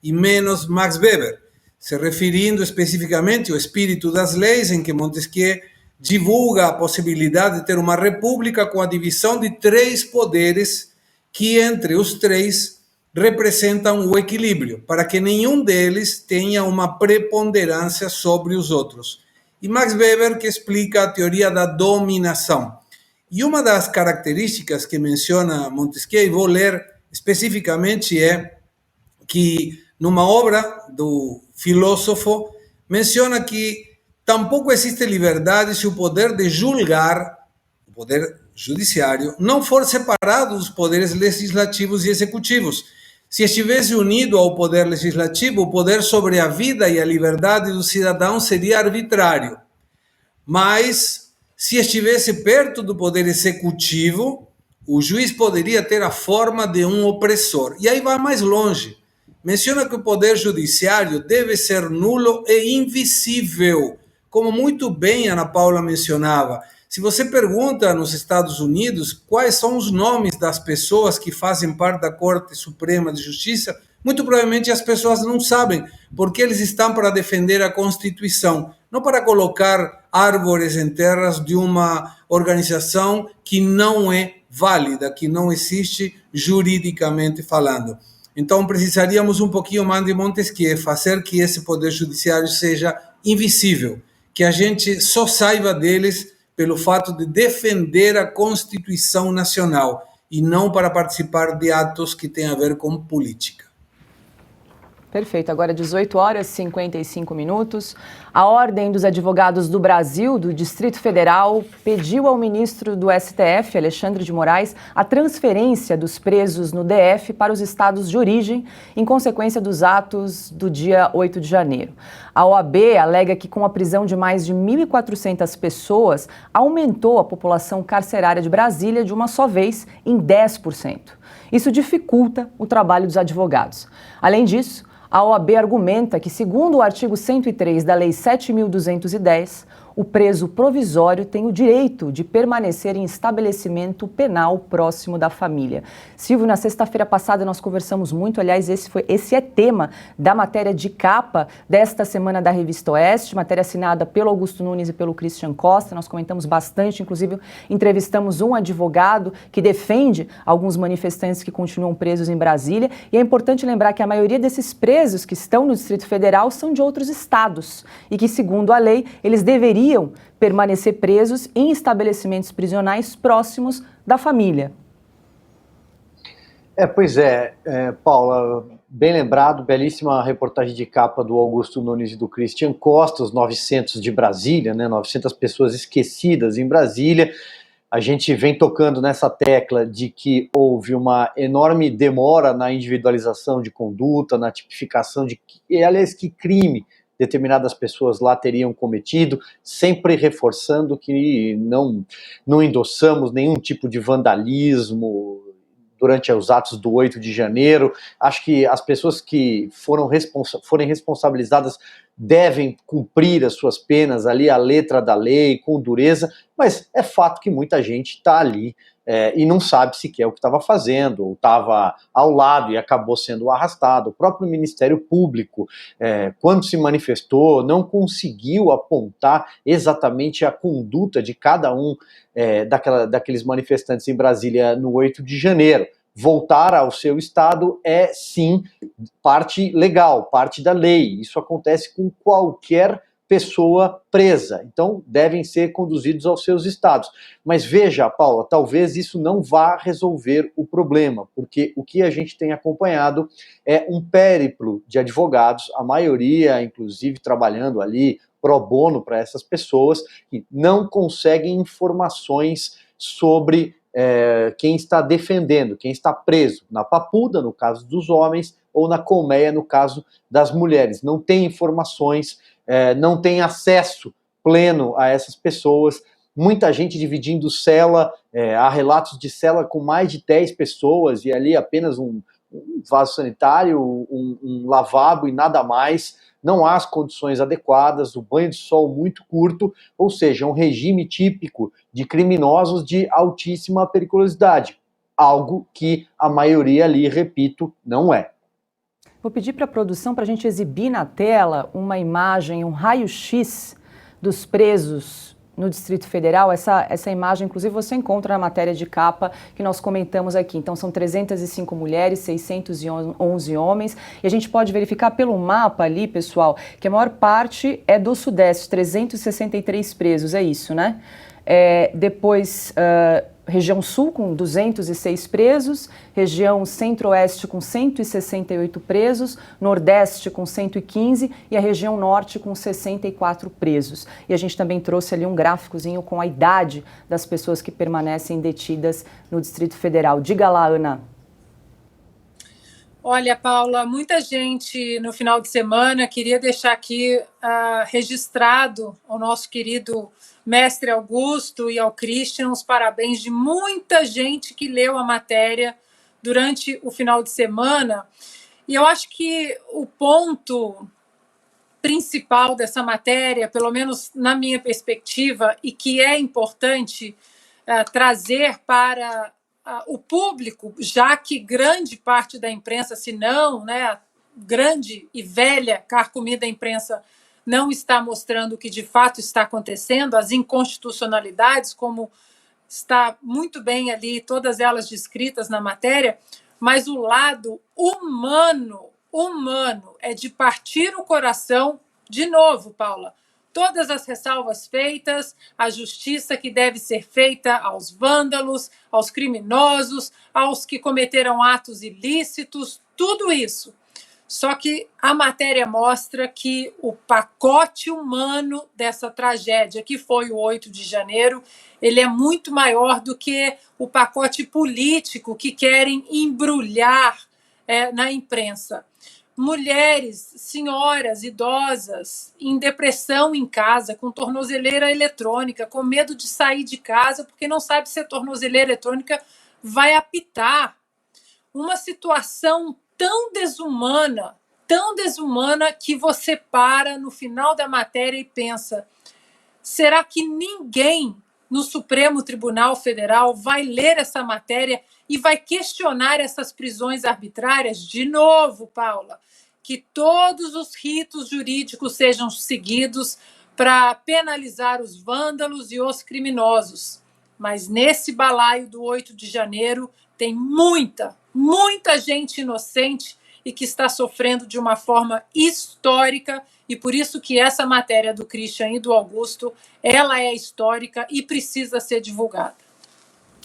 e menos Max Weber, se referindo especificamente ao espírito das leis, em que Montesquieu divulga a possibilidade de ter uma república com a divisão de 3 poderes que, entre os 3, representam o equilíbrio, para que nenhum deles tenha uma preponderância sobre os outros. E Max Weber que explica a teoria da dominação. E uma das características que menciona Montesquieu, e vou ler especificamente, é que numa obra do filósofo menciona que tampouco existe liberdade se o poder de julgar, o poder judiciário, não for separado dos poderes legislativos e executivos. Se estivesse unido ao poder legislativo, o poder sobre a vida e a liberdade do cidadão seria arbitrário. Mas, se estivesse perto do poder executivo, o juiz poderia ter a forma de um opressor. E aí vai mais longe. Menciona que o poder judiciário deve ser nulo e invisível, como muito bem a Ana Paula mencionava. Se você pergunta nos Estados Unidos quais são os nomes das pessoas que fazem parte da Corte Suprema de Justiça, muito provavelmente as pessoas não sabem, porque eles estão para defender a Constituição, não para colocar árvores em terras de uma organização que não é válida, que não existe juridicamente falando. Então, precisaríamos um pouquinho mais de Montesquieu, fazer que esse poder judiciário seja invisível, que a gente só saiba deles pelo fato de defender a Constituição Nacional e não para participar de atos que têm a ver com política. Perfeito. Agora 18 horas e 55 minutos. A Ordem dos Advogados do Brasil, do Distrito Federal, pediu ao ministro do STF, Alexandre de Moraes, a transferência dos presos no DF para os estados de origem, em consequência dos atos do dia 8 de janeiro. A OAB alega que, com a prisão de mais de 1.400 pessoas, aumentou a população carcerária de Brasília de uma só vez em 10%. Isso dificulta o trabalho dos advogados. Além disso, a OAB argumenta que, segundo o artigo 103 da Lei 7.210, o preso provisório tem o direito de permanecer em estabelecimento penal próximo da família. Silvio, na sexta-feira passada nós conversamos muito, aliás, esse é tema da matéria de capa desta semana da Revista Oeste, matéria assinada pelo Augusto Nunes e pelo Christian Costa. Nós comentamos bastante, inclusive entrevistamos um advogado que defende alguns manifestantes que continuam presos em Brasília, e é importante lembrar que a maioria desses presos que estão no Distrito Federal são de outros estados e que, segundo a lei, eles deveriam permanecer presos em estabelecimentos prisionais próximos da família. Pois é, Paula, bem lembrado, belíssima reportagem de capa do Augusto Nunes e do Christian Costa, os 900 de Brasília, né, 900 pessoas esquecidas em Brasília. A gente vem tocando nessa tecla de que houve uma enorme demora na individualização de conduta, na tipificação de, aliás, que crime determinadas pessoas lá teriam cometido, sempre reforçando que não endossamos nenhum tipo de vandalismo durante os atos do 8 de janeiro. Acho que as pessoas que forem responsabilizadas devem cumprir as suas penas ali, a letra da lei, com dureza, mas é fato que muita gente está ali e não sabe sequer o que estava fazendo, ou estava ao lado e acabou sendo arrastado. O próprio Ministério Público, quando se manifestou, não conseguiu apontar exatamente a conduta de cada um daqueles manifestantes em Brasília no 8 de janeiro. Voltar ao seu estado é, sim, parte legal, parte da lei. Isso acontece com qualquer pessoa presa. Então, devem ser conduzidos aos seus estados. Mas veja, Paula, talvez isso não vá resolver o problema, porque o que a gente tem acompanhado é um périplo de advogados, a maioria, inclusive, trabalhando ali pro bono para essas pessoas, que não conseguem informações sobre quem está defendendo, quem está preso, na Papuda, no caso dos homens, ou na Colmeia, no caso das mulheres. Não tem informações, não tem acesso pleno a essas pessoas, muita gente dividindo cela, há relatos de cela com mais de 10 pessoas, e ali apenas um vaso sanitário, um lavabo e nada mais. Não há as condições adequadas, o banho de sol muito curto, ou seja, um regime típico de criminosos de altíssima periculosidade, algo que a maioria ali, repito, não é. Vou pedir para a produção para a gente exibir na tela uma imagem, um raio-x dos presos no Distrito Federal. Essa imagem, inclusive, você encontra na matéria de capa que nós comentamos aqui. Então, são 305 mulheres, 611 homens. E a gente pode verificar pelo mapa ali, pessoal, que a maior parte é do Sudeste, 363 presos, é isso, né? Depois, região Sul com 206 presos, região Centro-Oeste com 168 presos, Nordeste com 115 e a região Norte com 64 presos. E a gente também trouxe ali um gráficozinho com a idade das pessoas que permanecem detidas no Distrito Federal. Diga lá, Ana. Olha, Paula, muita gente no final de semana queria deixar aqui registrado ao nosso querido mestre Augusto e ao Christian os parabéns de muita gente que leu a matéria durante o final de semana. E eu acho que o ponto principal dessa matéria, pelo menos na minha perspectiva, e que é importante trazer para o público, já que grande parte da imprensa, se não, né, a grande e velha carcomida imprensa não está mostrando o que de fato está acontecendo, as inconstitucionalidades, como está muito bem ali, todas elas descritas na matéria, mas o lado humano é de partir o coração, de novo, Paula, todas as ressalvas feitas, a justiça que deve ser feita aos vândalos, aos criminosos, aos que cometeram atos ilícitos, tudo isso. Só que a matéria mostra que o pacote humano dessa tragédia, que foi o 8 de janeiro, ele é muito maior do que o pacote político que querem embrulhar na imprensa. Mulheres, senhoras, idosas, em depressão em casa, com tornozeleira eletrônica, com medo de sair de casa, porque não sabe se a tornozeleira eletrônica vai apitar. Uma situação tão desumana que você para no final da matéria e pensa: será que ninguém no Supremo Tribunal Federal vai ler essa matéria e vai questionar essas prisões arbitrárias? De novo, Paula, que todos os ritos jurídicos sejam seguidos para penalizar os vândalos e os criminosos. Mas nesse balaio do 8 de janeiro tem muita gente inocente e que está sofrendo de uma forma histórica, e por isso que essa matéria do Christian e do Augusto, ela é histórica e precisa ser divulgada.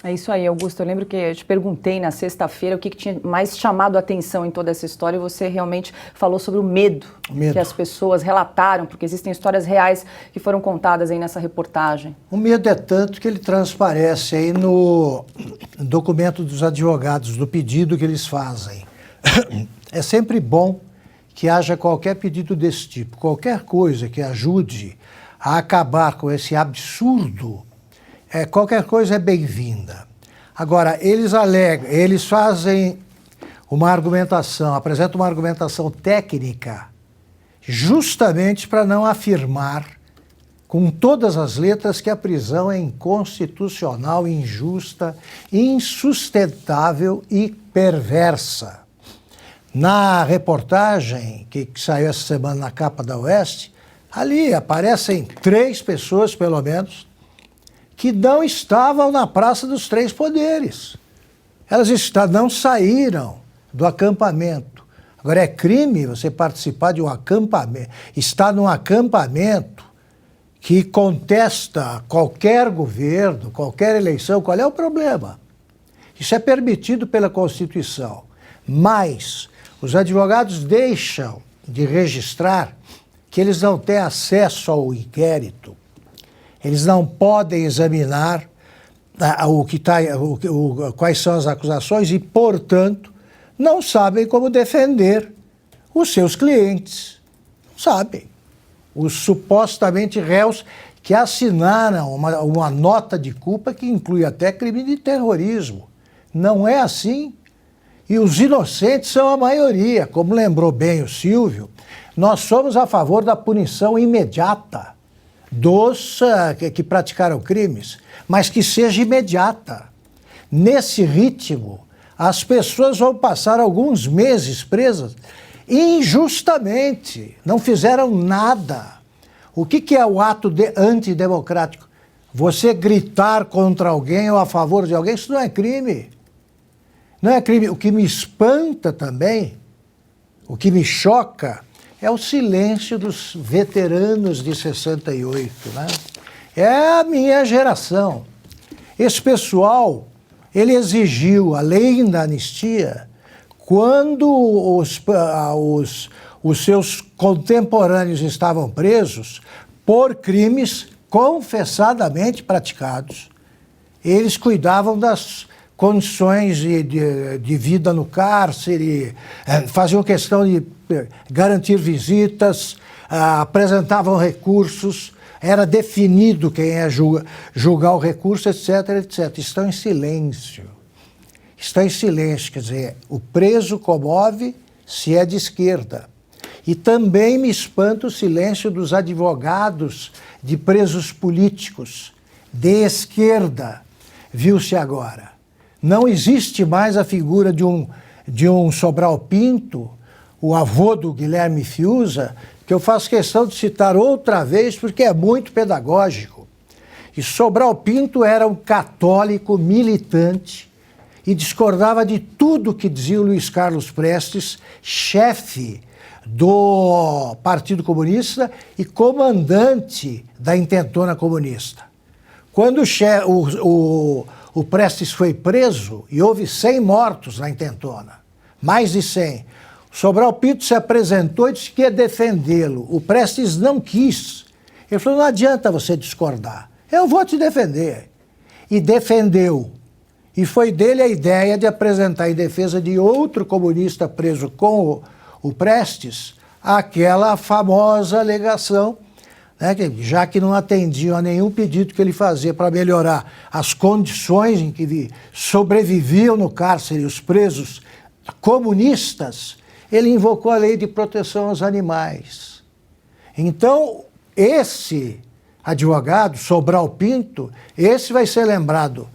É isso aí, Augusto. Eu lembro que eu te perguntei na sexta-feira o que tinha mais chamado a atenção em toda essa história, e você realmente falou sobre o medo que as pessoas relataram, porque existem histórias reais que foram contadas aí nessa reportagem. O medo é tanto que ele transparece aí no documento dos advogados, do pedido que eles fazem. É sempre bom que haja qualquer pedido desse tipo, qualquer coisa que ajude a acabar com esse absurdo. Qualquer coisa é bem-vinda. Agora, eles fazem uma argumentação, apresentam uma argumentação técnica justamente para não afirmar com todas as letras que a prisão é inconstitucional, injusta, insustentável e perversa. Na reportagem que saiu essa semana na capa da Oeste, ali aparecem 3 pessoas, pelo menos, que não estavam na Praça dos Três Poderes. Elas não saíram do acampamento. Agora, é crime você participar de um acampamento, estar num acampamento que contesta qualquer governo, qualquer eleição. Qual é o problema? Isso é permitido pela Constituição, mas os advogados deixam de registrar que eles não têm acesso ao inquérito. Eles não podem examinar quais são as acusações e, portanto, não sabem como defender os seus clientes. Não sabem. Os supostamente réus que assinaram uma nota de culpa que inclui até crime de terrorismo. Não é assim. E os inocentes são a maioria. Como lembrou bem o Silvio, nós somos a favor da punição imediata dos que praticaram crimes, mas que seja imediata. Nesse ritmo, as pessoas vão passar alguns meses presas injustamente, não fizeram nada. O que é o ato antidemocrático? Você gritar contra alguém ou a favor de alguém, isso não é crime. Não é crime. O que me espanta também, o que me choca, é o silêncio dos veteranos de 68, né? É a minha geração. Esse pessoal, ele exigiu, além da anistia, quando os seus contemporâneos estavam presos por crimes confessadamente praticados, eles cuidavam das condições de vida no cárcere, faziam questão de garantir visitas, apresentavam recursos, era definido quem ia julgar o recurso, etc, etc. Estão em silêncio. Estão em silêncio, quer dizer, o preso comove se é de esquerda. E também me espanta o silêncio dos advogados de presos políticos de esquerda. Viu-se agora. Não existe mais a figura de um Sobral Pinto, o avô do Guilherme Fiuza, que eu faço questão de citar outra vez porque é muito pedagógico. que Sobral Pinto era um católico militante e discordava de tudo que dizia o Luiz Carlos Prestes, chefe do Partido Comunista e comandante da intentona comunista. Quando o Prestes foi preso, e houve 100 mortos na intentona, mais de 100, Sobral Pinto se apresentou e disse que ia defendê-lo. O Prestes não quis. Ele falou, não adianta você discordar, eu vou te defender. E defendeu. E foi dele a ideia de apresentar em defesa de outro comunista preso com o Prestes aquela famosa alegação, né, que, já que não atendiam a nenhum pedido que ele fazia para melhorar as condições em que sobreviviam no cárcere os presos comunistas, ele invocou a lei de proteção aos animais. Então, esse advogado, Sobral Pinto, esse vai ser lembrado.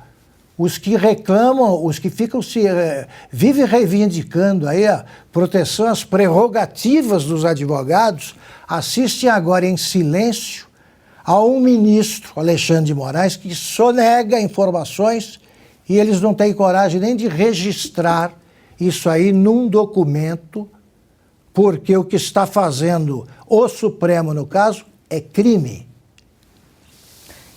Os que reclamam, os que ficam vivem reivindicando aí a proteção às prerrogativas dos advogados, assistem agora em silêncio a um ministro, Alexandre de Moraes, que sonega informações e eles não têm coragem nem de registrar isso aí num documento, porque o que está fazendo o Supremo, no caso, é crime.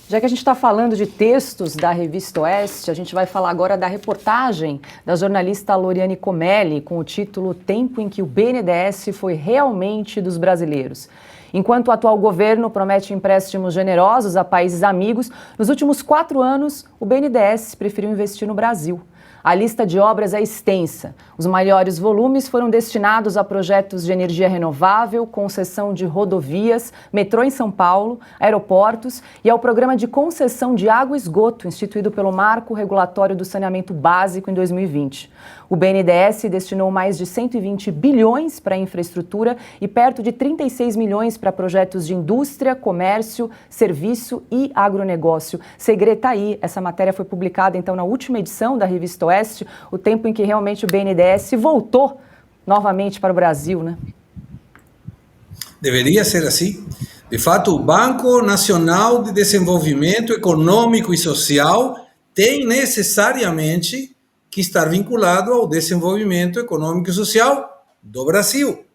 Já que a gente está falando de textos da Revista Oeste, a gente vai falar agora da reportagem da jornalista Loriane Comelli, com o título Tempo em que o BNDES foi realmente dos brasileiros. Enquanto o atual governo promete empréstimos generosos a países amigos, nos últimos 4 anos, o BNDES preferiu investir no Brasil. A lista de obras é extensa. Os maiores volumes foram destinados a projetos de energia renovável, concessão de rodovias, metrô em São Paulo, aeroportos e ao programa de concessão de água e esgoto instituído pelo Marco Regulatório do Saneamento Básico em 2020. O BNDES destinou mais de 120 bilhões para a infraestrutura e perto de 36 milhões para projetos de indústria, comércio, serviço e agronegócio. Segredo tá aí. Essa matéria foi publicada então na última edição da Revista Oeste, o tempo em que realmente o BNDES voltou novamente para o Brasil, né? Deveria ser assim. De fato, o Banco Nacional de Desenvolvimento Econômico e Social tem necessariamente que estar vinculado ao desenvolvimento econômico e social do Brasil,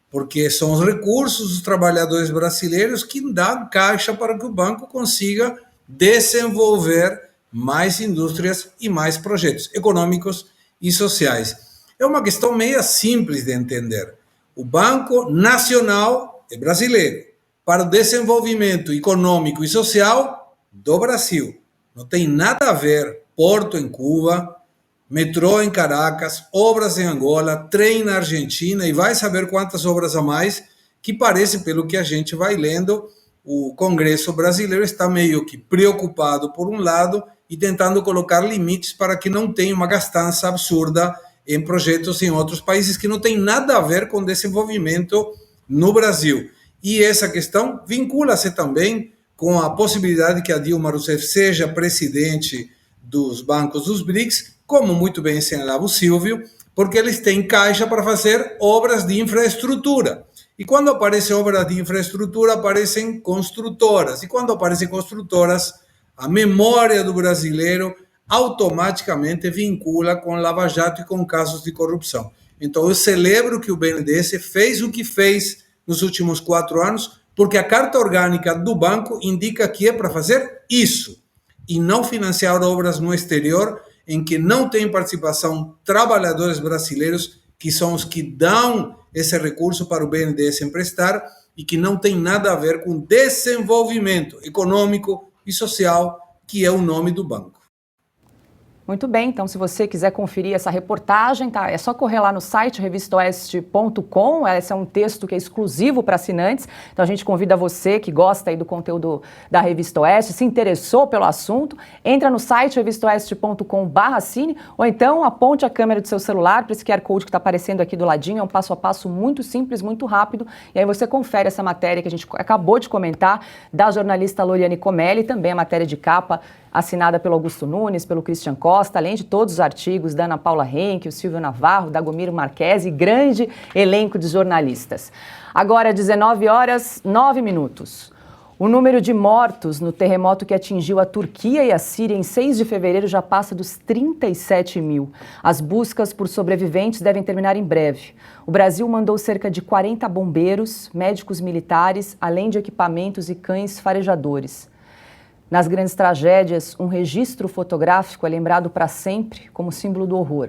porque são os recursos dos trabalhadores brasileiros que dão caixa para que o banco consiga desenvolver mais indústrias e mais projetos econômicos e sociais. É uma questão meio simples de entender. O Banco Nacional é brasileiro, para o desenvolvimento econômico e social do Brasil. Não tem nada a ver Porto em Cuba, metrô em Caracas, obras em Angola, trem na Argentina e vai saber quantas obras a mais, que parece, pelo que a gente vai lendo, o Congresso brasileiro está meio que preocupado por um lado e tentando colocar limites para que não tenha uma gastança absurda em projetos em outros países que não tem nada a ver com desenvolvimento no Brasil. E essa questão vincula-se também com a possibilidade que a Dilma Rousseff seja presidente dos bancos dos BRICS, como muito bem assinalava o Silvio, porque eles têm caixa para fazer obras de infraestrutura. E quando aparecem obras de infraestrutura, aparecem construtoras. E quando aparecem construtoras, a memória do brasileiro automaticamente vincula com Lava Jato e com casos de corrupção. Então, eu celebro que o BNDES fez o que fez nos últimos 4 anos, porque a carta orgânica do banco indica que é para fazer isso, e não financiar obras no exterior, em que não tem participação trabalhadores brasileiros, que são os que dão esse recurso para o BNDES emprestar, e que não tem nada a ver com desenvolvimento econômico e social, que é o nome do banco. Muito bem, então se você quiser conferir essa reportagem, tá? É só correr lá no site revistaoeste.com, esse é um texto que é exclusivo para assinantes, então a gente convida você que gosta aí do conteúdo da Revista Oeste, se interessou pelo assunto, entra no site revistaoeste.com/assine, ou então aponte a câmera do seu celular para esse QR Code que está aparecendo aqui do ladinho, é um passo a passo muito simples, muito rápido, e aí você confere essa matéria que a gente acabou de comentar, da jornalista Loriane Comelli, também a matéria de capa, assinada pelo Augusto Nunes, pelo Christian Costa, além de todos os artigos da Ana Paula Henke, o Silvio Navarro, Dagomiro Marquesi, grande elenco de jornalistas. Agora, 19h09. O número de mortos no terremoto que atingiu a Turquia e a Síria em 6 de fevereiro já passa dos 37 mil. As buscas por sobreviventes devem terminar em breve. O Brasil mandou cerca de 40 bombeiros, médicos militares, além de equipamentos e cães farejadores. Nas grandes tragédias, um registro fotográfico é lembrado para sempre como símbolo do horror.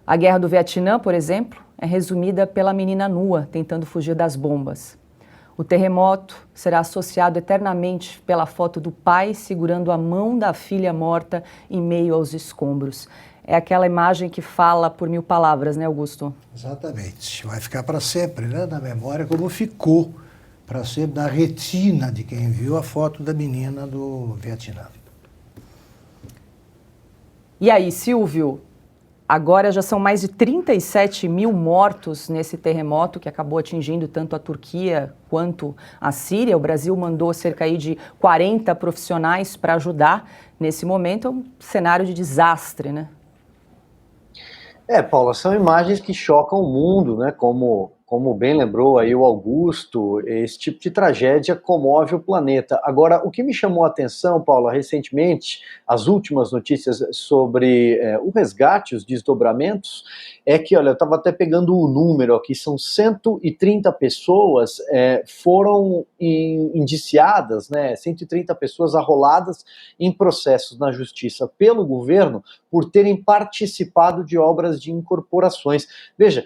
A Guerra do Vietnã, por exemplo, é resumida pela menina nua tentando fugir das bombas. O terremoto será associado eternamente pela foto do pai segurando a mão da filha morta em meio aos escombros. É aquela imagem que fala por 1000 palavras, né, Augusto? Exatamente. Vai ficar para sempre, né, na memória, como ficou para sempre na retina de quem viu a foto da menina do Vietnã. E aí, Silvio? Agora já são mais de 37 mil mortos nesse terremoto que acabou atingindo tanto a Turquia quanto a Síria. O Brasil mandou cerca aí de 40 profissionais para ajudar nesse momento. É um cenário de desastre, né? Paula, são imagens que chocam o mundo, né? Como bem lembrou aí o Augusto, esse tipo de tragédia comove o planeta. Agora, o que me chamou a atenção, Paula, recentemente, as últimas notícias sobre o resgate, os desdobramentos, é que, olha, eu estava até pegando o número aqui, são 130 pessoas foram indiciadas, né? 130 pessoas arroladas em processos na justiça pelo governo por terem participado de obras de incorporações. Veja,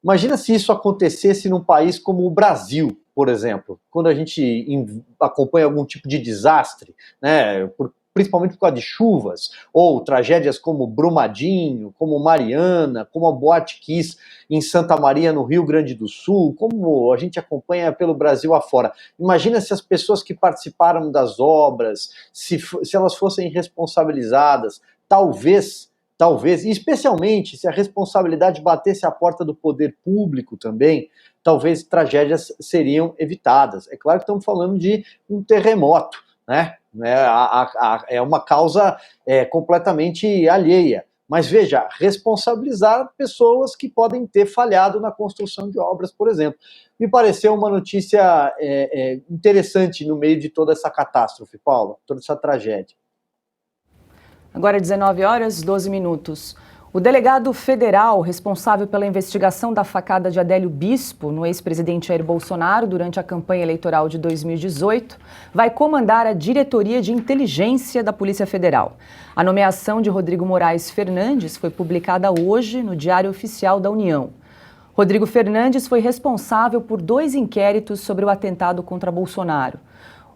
imagina se isso acontecesse num país como o Brasil, por exemplo, quando a gente acompanha algum tipo de desastre, né, principalmente por causa de chuvas, ou tragédias como Brumadinho, como Mariana, como a Boate Kiss em Santa Maria, no Rio Grande do Sul, como a gente acompanha pelo Brasil afora. Imagina se as pessoas que participaram das obras, se elas fossem responsabilizadas, talvez, e especialmente se a responsabilidade batesse à porta do poder público também, talvez tragédias seriam evitadas. É claro que estamos falando de um terremoto, né? É uma causa completamente alheia. Mas veja, responsabilizar pessoas que podem ter falhado na construção de obras, por exemplo. Me pareceu uma notícia interessante no meio de toda essa catástrofe, Paula, toda essa tragédia. Agora 19 horas, 12 minutos. O delegado federal responsável pela investigação da facada de Adélio Bispo no ex-presidente Jair Bolsonaro durante a campanha eleitoral de 2018 vai comandar a diretoria de inteligência da Polícia Federal. A nomeação de Rodrigo Moraes Fernandes foi publicada hoje no Diário Oficial da União. Rodrigo Fernandes foi responsável por 2 inquéritos sobre o atentado contra Bolsonaro.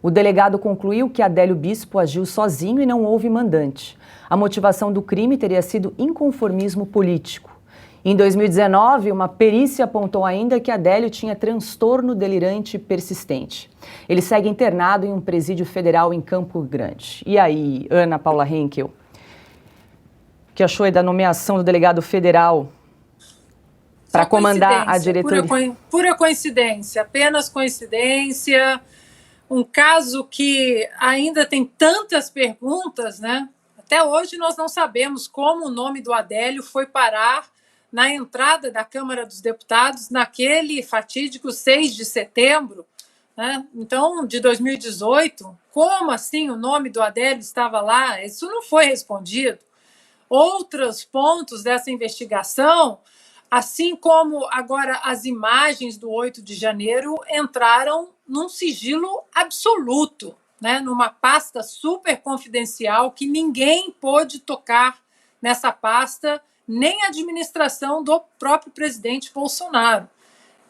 O delegado concluiu que Adélio Bispo agiu sozinho e não houve mandante. A motivação do crime teria sido inconformismo político. Em 2019, uma perícia apontou ainda que Adélio tinha transtorno delirante persistente. Ele segue internado em um presídio federal em Campo Grande. E aí, Ana Paula Henkel, o que achou aí da nomeação do delegado federal para comandar a diretoria? Pura coincidência, apenas coincidência. Um caso que ainda tem tantas perguntas, né? Até hoje nós não sabemos como o nome do Adélio foi parar na entrada da Câmara dos Deputados naquele fatídico 6 de setembro, né? Então, de 2018. Como assim o nome do Adélio estava lá? Isso não foi respondido. Outros pontos dessa investigação, assim como agora as imagens do 8 de janeiro, entraram num sigilo absoluto, né? Numa pasta super confidencial que ninguém pôde tocar nessa pasta, nem a administração do próprio presidente Bolsonaro.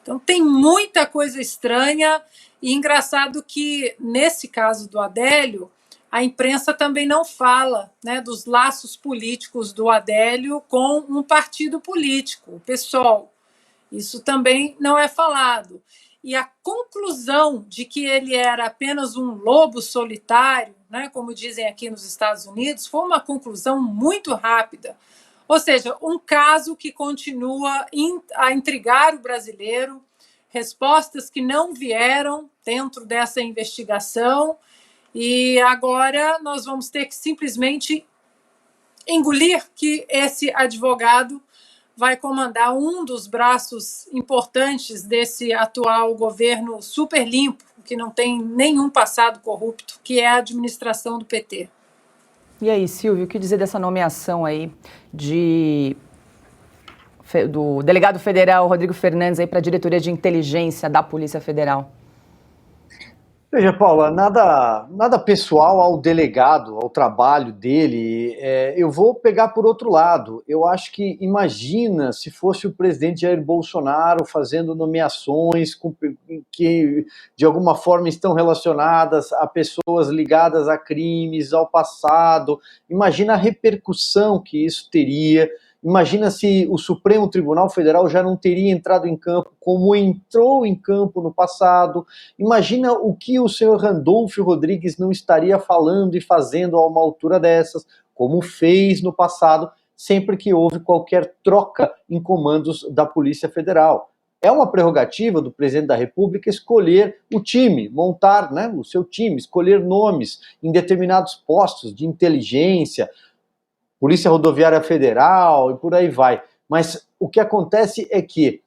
Então tem muita coisa estranha e engraçado que, nesse caso do Adélio, a imprensa também não fala, né, dos laços políticos do Adélio com um partido político, o PSOL. Isso também não é falado. E a conclusão de que ele era apenas um lobo solitário, né, como dizem aqui nos Estados Unidos, foi uma conclusão muito rápida. Ou seja, um caso que continua a intrigar o brasileiro, respostas que não vieram dentro dessa investigação, e agora nós vamos ter que simplesmente engolir que esse advogado vai comandar um dos braços importantes desse atual governo super limpo, que não tem nenhum passado corrupto, que é a administração do PT. E aí, Silvio, o que dizer dessa nomeação aí do delegado federal Rodrigo Fernandes aí para a diretoria de inteligência da Polícia Federal? Veja, Paula, nada pessoal ao delegado, ao trabalho dele. Eu vou pegar por outro lado. Eu acho que, imagina se fosse o presidente Jair Bolsonaro fazendo nomeações que, de alguma forma, estão relacionadas a pessoas ligadas a crimes, ao passado. Imagina a repercussão que isso teria. Imagina se o Supremo Tribunal Federal já não teria entrado em campo como entrou em campo no passado. Imagina o que o senhor Randolfo Rodrigues não estaria falando e fazendo a uma altura dessas, como fez no passado, sempre que houve qualquer troca em comandos da Polícia Federal. É uma prerrogativa do presidente da República escolher o time, montar, né, o seu time, escolher nomes em determinados postos de inteligência, Polícia Rodoviária Federal e por aí vai. Mas o que acontece é que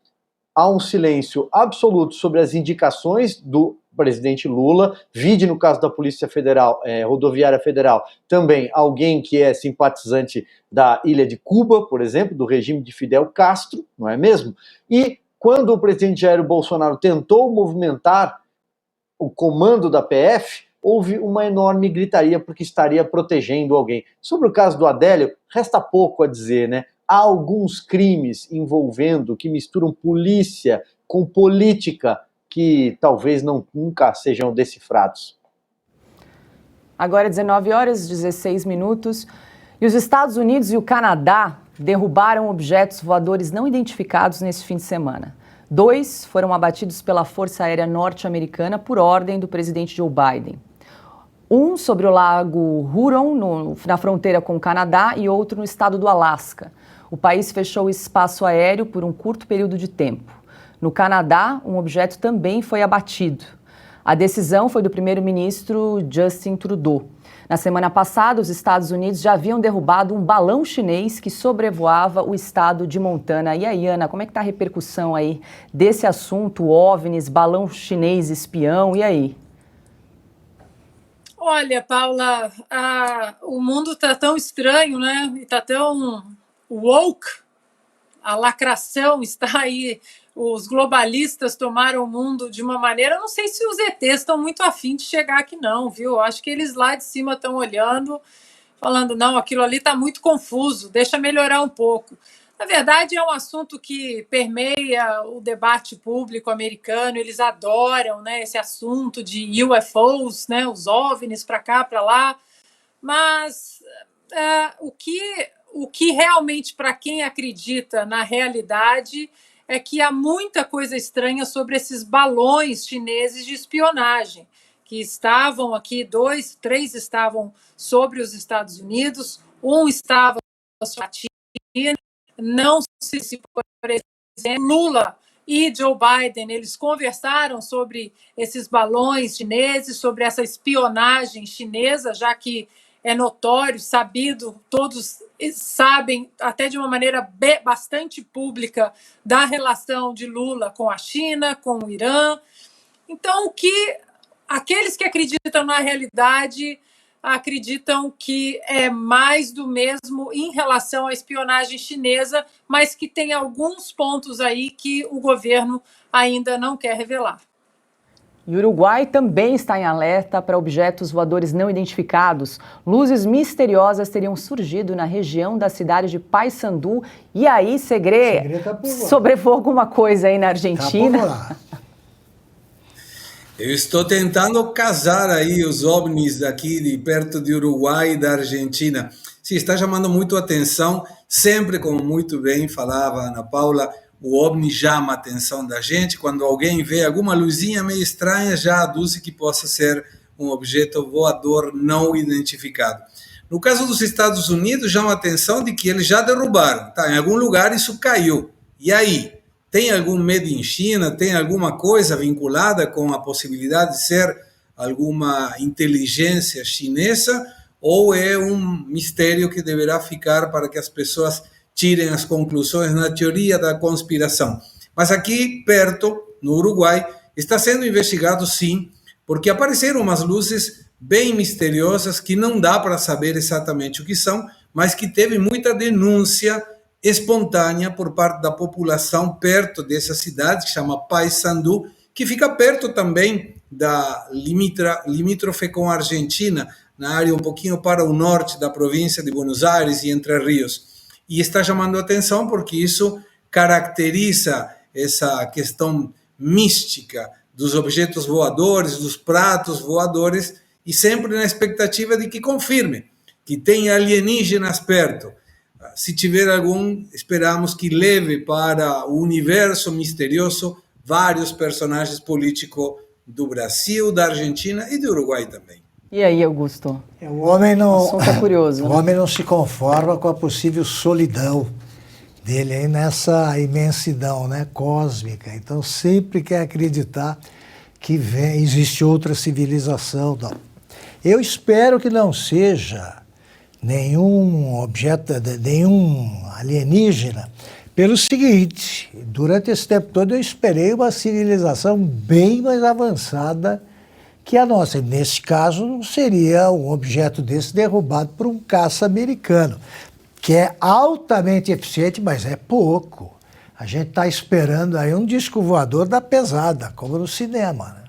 há um silêncio absoluto sobre as indicações do presidente Lula, vide no caso da Polícia Federal, Rodoviária Federal, também alguém que é simpatizante da Ilha de Cuba, por exemplo, do regime de Fidel Castro, não é mesmo? E quando o presidente Jair Bolsonaro tentou movimentar o comando da PF, houve uma enorme gritaria porque estaria protegendo alguém. Sobre o caso do Adélio, resta pouco a dizer, né? Há alguns crimes envolvendo, que misturam polícia com política, que talvez nunca sejam decifrados. Agora 19h16. E os Estados Unidos e o Canadá derrubaram objetos voadores não identificados nesse fim de semana. 2 foram abatidos pela Força Aérea Norte-Americana por ordem do presidente Joe Biden. Um sobre o lago Huron, na fronteira com o Canadá, e outro no estado do Alasca. O país fechou o espaço aéreo por um curto período de tempo. No Canadá, um objeto também foi abatido. A decisão foi do primeiro-ministro Justin Trudeau. Na semana passada, os Estados Unidos já haviam derrubado um balão chinês que sobrevoava o estado de Montana. E aí, Ana, como é que está a repercussão aí desse assunto, OVNIs, balão chinês espião, e aí? Olha, Paula, o mundo está tão estranho, né? Está tão woke, a lacração está aí, os globalistas tomaram o mundo de uma maneira... Eu não sei se os ETs estão muito afim de chegar aqui não, viu? Acho que eles lá de cima estão olhando, falando, não, aquilo ali está muito confuso, deixa melhorar um pouco. Na verdade, é um assunto que permeia o debate público americano, eles adoram, né, esse assunto de UFOs, né, os OVNIs para cá, para lá, mas o que realmente, para quem acredita na realidade, é que há muita coisa estranha sobre esses balões chineses de espionagem, que estavam aqui, 3 estavam sobre os Estados Unidos, um estava sobre a China. Não sei se, por exemplo, Lula e Joe Biden, eles conversaram sobre esses balões chineses, sobre essa espionagem chinesa, já que é notório, sabido, todos sabem, até de uma maneira bastante pública, da relação de Lula com a China, com o Irã. Então, aqueles que acreditam na realidade acreditam que é mais do mesmo em relação à espionagem chinesa, mas que tem alguns pontos aí que o governo ainda não quer revelar. E o Uruguai também está em alerta para objetos voadores não identificados. Luzes misteriosas teriam surgido na região da cidade de Paysandú. E aí, Segre, sobrevoou alguma coisa aí na Argentina? Tá. Eu estou tentando casar aí os OVNIs daqui de perto de Uruguai e da Argentina. Sim, está chamando muito a atenção, sempre como muito bem falava a Ana Paula, o OVNI chama a atenção da gente, quando alguém vê alguma luzinha meio estranha, já aduz que possa ser um objeto voador não identificado. No caso dos Estados Unidos, chama a atenção de que eles já derrubaram, tá? Em algum lugar isso caiu. E aí? Tem algum made in China? Tem alguma coisa vinculada com a possibilidade de ser alguma inteligência chinesa? Ou é um mistério que deverá ficar para que as pessoas tirem as conclusões na teoria da conspiração? Mas aqui, perto, no Uruguai, está sendo investigado, sim, porque apareceram umas luzes bem misteriosas que não dá para saber exatamente o que são, mas que teve muita denúncia espontânea por parte da população perto dessa cidade, que chama Paysandú, que fica perto também da limítrofe com a Argentina, na área um pouquinho para o norte da província de Buenos Aires e Entre Rios. E está chamando a atenção porque isso caracteriza essa questão mística dos objetos voadores, dos pratos voadores, e sempre na expectativa de que confirme que tem alienígenas perto. Se tiver algum, esperamos que leve para o universo misterioso vários personagens políticos do Brasil, da Argentina e do Uruguai também. E aí, Augusto? O homem não, o assunto é curioso. O homem não se conforma com a possível solidão dele aí nessa imensidão, né, cósmica. Então sempre quer acreditar que existe outra civilização. Não. Eu espero que não seja nenhum objeto, nenhum alienígena, pelo seguinte: durante esse tempo todo eu esperei uma civilização bem mais avançada que a nossa. Nesse caso, seria um objeto desse derrubado por um caça americano, que é altamente eficiente, mas é pouco. A gente está esperando aí um disco voador da pesada, como no cinema, né?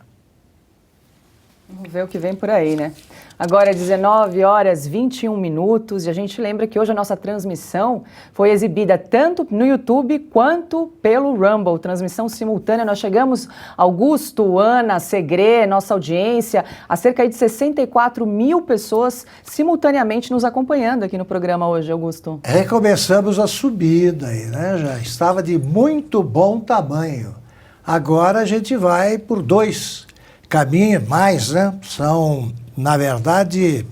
Vamos ver o que vem por aí, né? Agora é 19h21 e a gente lembra que hoje a nossa transmissão foi exibida tanto no YouTube quanto pelo Rumble, transmissão simultânea. Nós chegamos, Augusto, Ana, Segre, nossa audiência, a cerca de 64 mil pessoas simultaneamente nos acompanhando aqui no programa hoje, Augusto. Recomeçamos a subida aí, né? Já estava de muito bom tamanho. Agora a gente vai por 2 caminhos mais, né? Na verdade,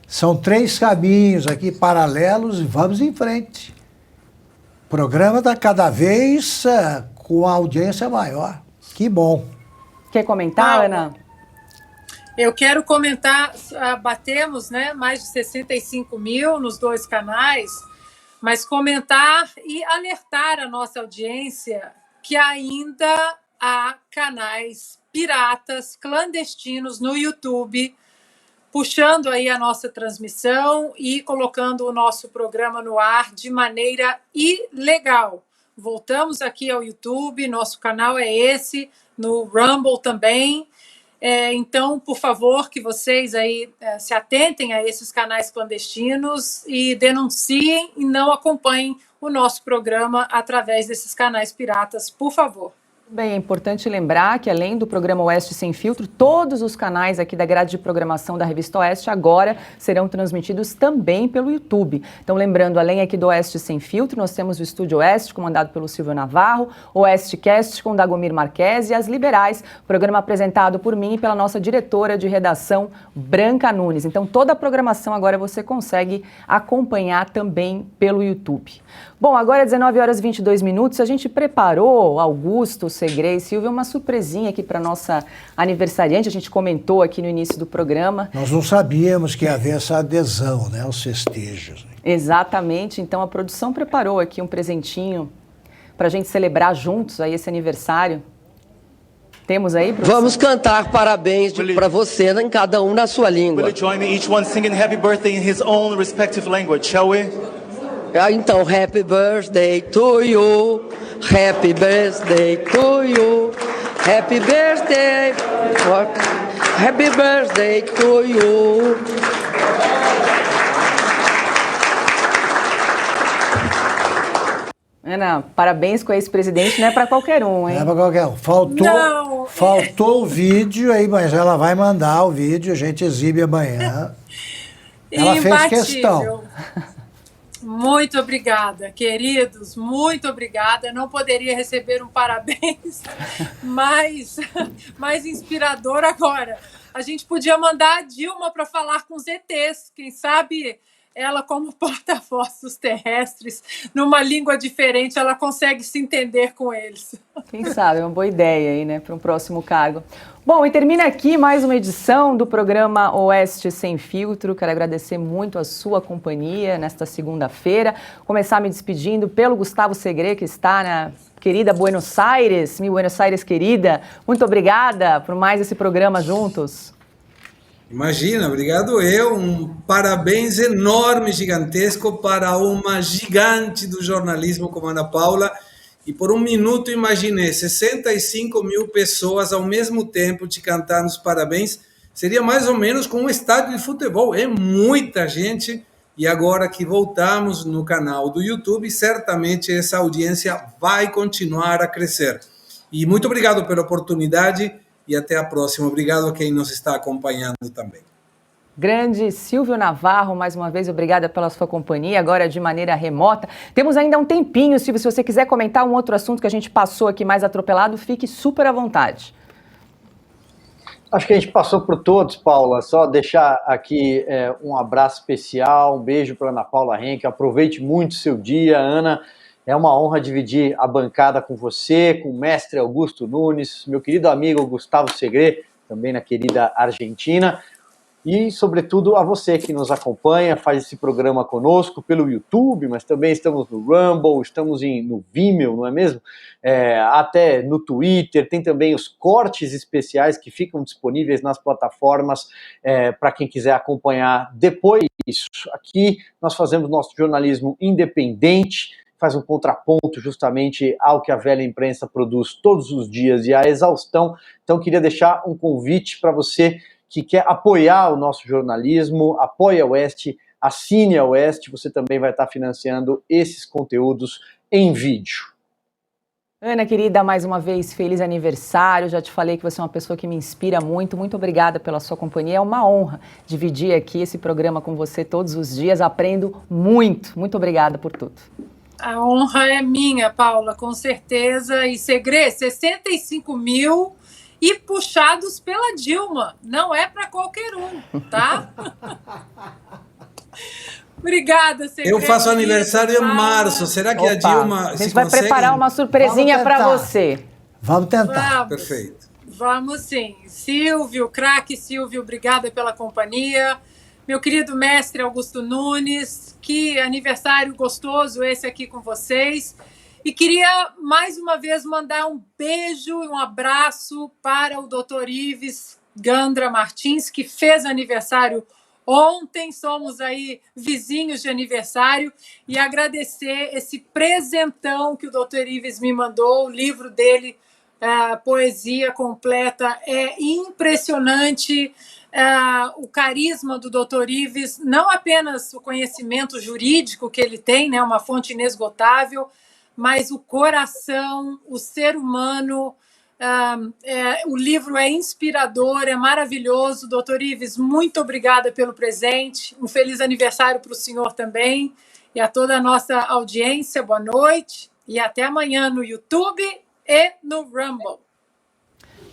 são 3 caminhos aqui paralelos e vamos em frente. O programa está cada vez com a audiência maior. Que bom. Quer comentar, Ana? Eu quero comentar, batemos, né, mais de 65 mil nos 2 canais, mas comentar e alertar a nossa audiência que ainda há canais piratas, clandestinos no YouTube, puxando aí a nossa transmissão e colocando o nosso programa no ar de maneira ilegal. Voltamos aqui ao YouTube, nosso canal é esse, no Rumble também. Então, por favor, que vocês aí se atentem a esses canais clandestinos e denunciem e não acompanhem o nosso programa através desses canais piratas, por favor. Bem, é importante lembrar que, além do programa Oeste Sem Filtro, todos os canais aqui da grade de programação da Revista Oeste agora serão transmitidos também pelo YouTube. Então, lembrando, além aqui do Oeste Sem Filtro, nós temos o Estúdio Oeste, comandado pelo Silvio Navarro, o Oestecast com Dagomir Marques e As Liberais, programa apresentado por mim e pela nossa diretora de redação, Branca Nunes. Então, toda a programação agora você consegue acompanhar também pelo YouTube. Bom, agora é 19h22, a gente preparou, Augusto, Segre e Silvia, uma surpresinha aqui para nossa aniversariante, a gente comentou aqui no início do programa. Nós não sabíamos que ia haver essa adesão, né, aos festejos. Exatamente, então a produção preparou aqui um presentinho para a gente celebrar juntos aí esse aniversário. Temos aí, professor? Vamos cantar parabéns para você, em cada um na sua língua. Will you join me, each one singing happy birthday in his own respective language, shall we? Então, happy birthday to you, happy birthday to you, happy birthday, happy birthday to you. Ana, parabéns com o ex-presidente, não é para qualquer um, hein? Não é para qualquer um. Faltou o vídeo aí, mas ela vai mandar o vídeo, a gente exibe amanhã. Ela fez questão. Muito obrigada, queridos, muito obrigada. Não poderia receber um parabéns mais inspirador agora. A gente podia mandar a Dilma para falar com os ETs, quem sabe ela, como porta-voz dos terrestres, numa língua diferente, ela consegue se entender com eles. Quem sabe, é uma boa ideia aí, né, para um próximo cargo. Bom, e termina aqui mais uma edição do programa Oeste Sem Filtro. Quero agradecer muito a sua companhia nesta segunda-feira. Começar me despedindo pelo Gustavo Segre, que está na querida Buenos Aires, mi Buenos Aires querida. Muito obrigada por mais esse programa juntos. Imagina, obrigado eu. Um parabéns enorme, gigantesco para uma gigante do jornalismo como a Ana Paula. E por um minuto imaginei 65 mil pessoas ao mesmo tempo te cantando os parabéns. Seria mais ou menos como um estádio de futebol. É muita gente. E agora que voltamos no canal do YouTube, certamente essa audiência vai continuar a crescer. E muito obrigado pela oportunidade e até a próxima. Obrigado a quem nos está acompanhando também. Grande Silvio Navarro, mais uma vez, obrigada pela sua companhia, agora de maneira remota. Temos ainda um tempinho, Silvio, se você quiser comentar um outro assunto que a gente passou aqui mais atropelado, fique super à vontade. Acho que a gente passou por todos, Paula. Só deixar aqui um abraço especial, um beijo para Ana Paula Henke. Aproveite muito o seu dia, Ana. É uma honra dividir a bancada com você, com o mestre Augusto Nunes, meu querido amigo Gustavo Segre, também na querida Argentina. E, sobretudo, a você que nos acompanha, faz esse programa conosco pelo YouTube, mas também estamos no Rumble, estamos no Vimeo, não é mesmo? Até no Twitter, tem também os cortes especiais que ficam disponíveis nas plataformas para quem quiser acompanhar depois disso. Aqui nós fazemos nosso jornalismo independente, faz um contraponto justamente ao que a velha imprensa produz todos os dias e à exaustão. Então, queria deixar um convite para você que quer apoiar o nosso jornalismo, apoie a Oeste, assine a Oeste, você também vai estar financiando esses conteúdos em vídeo. Ana, querida, mais uma vez, feliz aniversário. Já te falei que você é uma pessoa que me inspira muito. Muito obrigada pela sua companhia. É uma honra dividir aqui esse programa com você todos os dias. Aprendo muito. Muito obrigada por tudo. A honra é minha, Paula, com certeza. E Segre, 65 mil... e puxados pela Dilma. Não é para qualquer um, tá? Obrigada, Segre. Eu faço aniversário em março. Será que a Dilma a gente vai preparar uma surpresinha para você. Vamos tentar. Vamos. Perfeito. Vamos sim. Silvio, craque Silvio, obrigada pela companhia. Meu querido mestre Augusto Nunes, que aniversário gostoso esse aqui com vocês. E queria, mais uma vez, mandar um beijo e um abraço para o Dr. Ives Gandra Martins, que fez aniversário ontem. Somos aí vizinhos de aniversário. E agradecer esse presentão que o Dr. Ives me mandou. O livro dele, Poesia Completa, é impressionante. O carisma do Dr. Ives, não apenas o conhecimento jurídico que ele tem, né, uma fonte inesgotável, mas o coração, o ser humano. O livro é inspirador, é maravilhoso. Doutor Ives, muito obrigada pelo presente. Um feliz aniversário para o senhor também e a toda a nossa audiência. Boa noite e até amanhã no YouTube e no Rumble.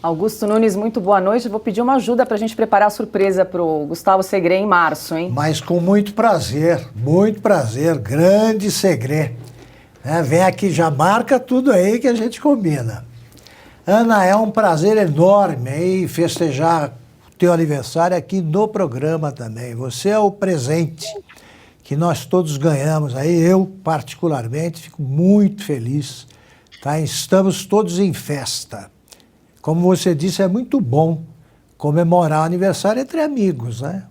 Augusto Nunes, muito boa noite. Eu vou pedir uma ajuda para a gente preparar a surpresa para o Gustavo Segre em março, hein? Mas com muito prazer, grande Segre. Vem aqui, já marca tudo aí que a gente combina. Ana, é um prazer enorme aí festejar o teu aniversário aqui no programa também. Você é o presente que nós todos ganhamos aí, eu particularmente fico muito feliz, tá? Estamos todos em festa. Como você disse, é muito bom comemorar o aniversário entre amigos, né?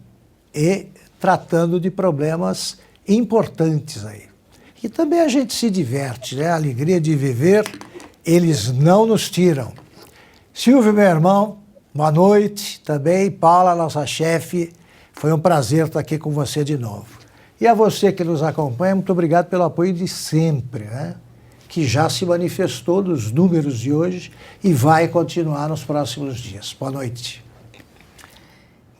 E tratando de problemas importantes aí. E também a gente se diverte, né? A alegria de viver, eles não nos tiram. Silvio, meu irmão, boa noite também. Paula, nossa chefe, foi um prazer estar aqui com você de novo. E a você que nos acompanha, muito obrigado pelo apoio de sempre, né? Que já se manifestou nos números de hoje e vai continuar nos próximos dias. Boa noite.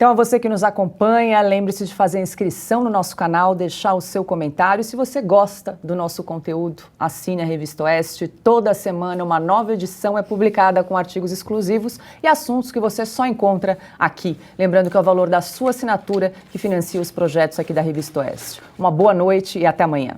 Então, a você que nos acompanha, lembre-se de fazer a inscrição no nosso canal, deixar o seu comentário. Se você gosta do nosso conteúdo, assine a Revista Oeste. Toda semana uma nova edição é publicada com artigos exclusivos e assuntos que você só encontra aqui. Lembrando que é o valor da sua assinatura que financia os projetos aqui da Revista Oeste. Uma boa noite e até amanhã.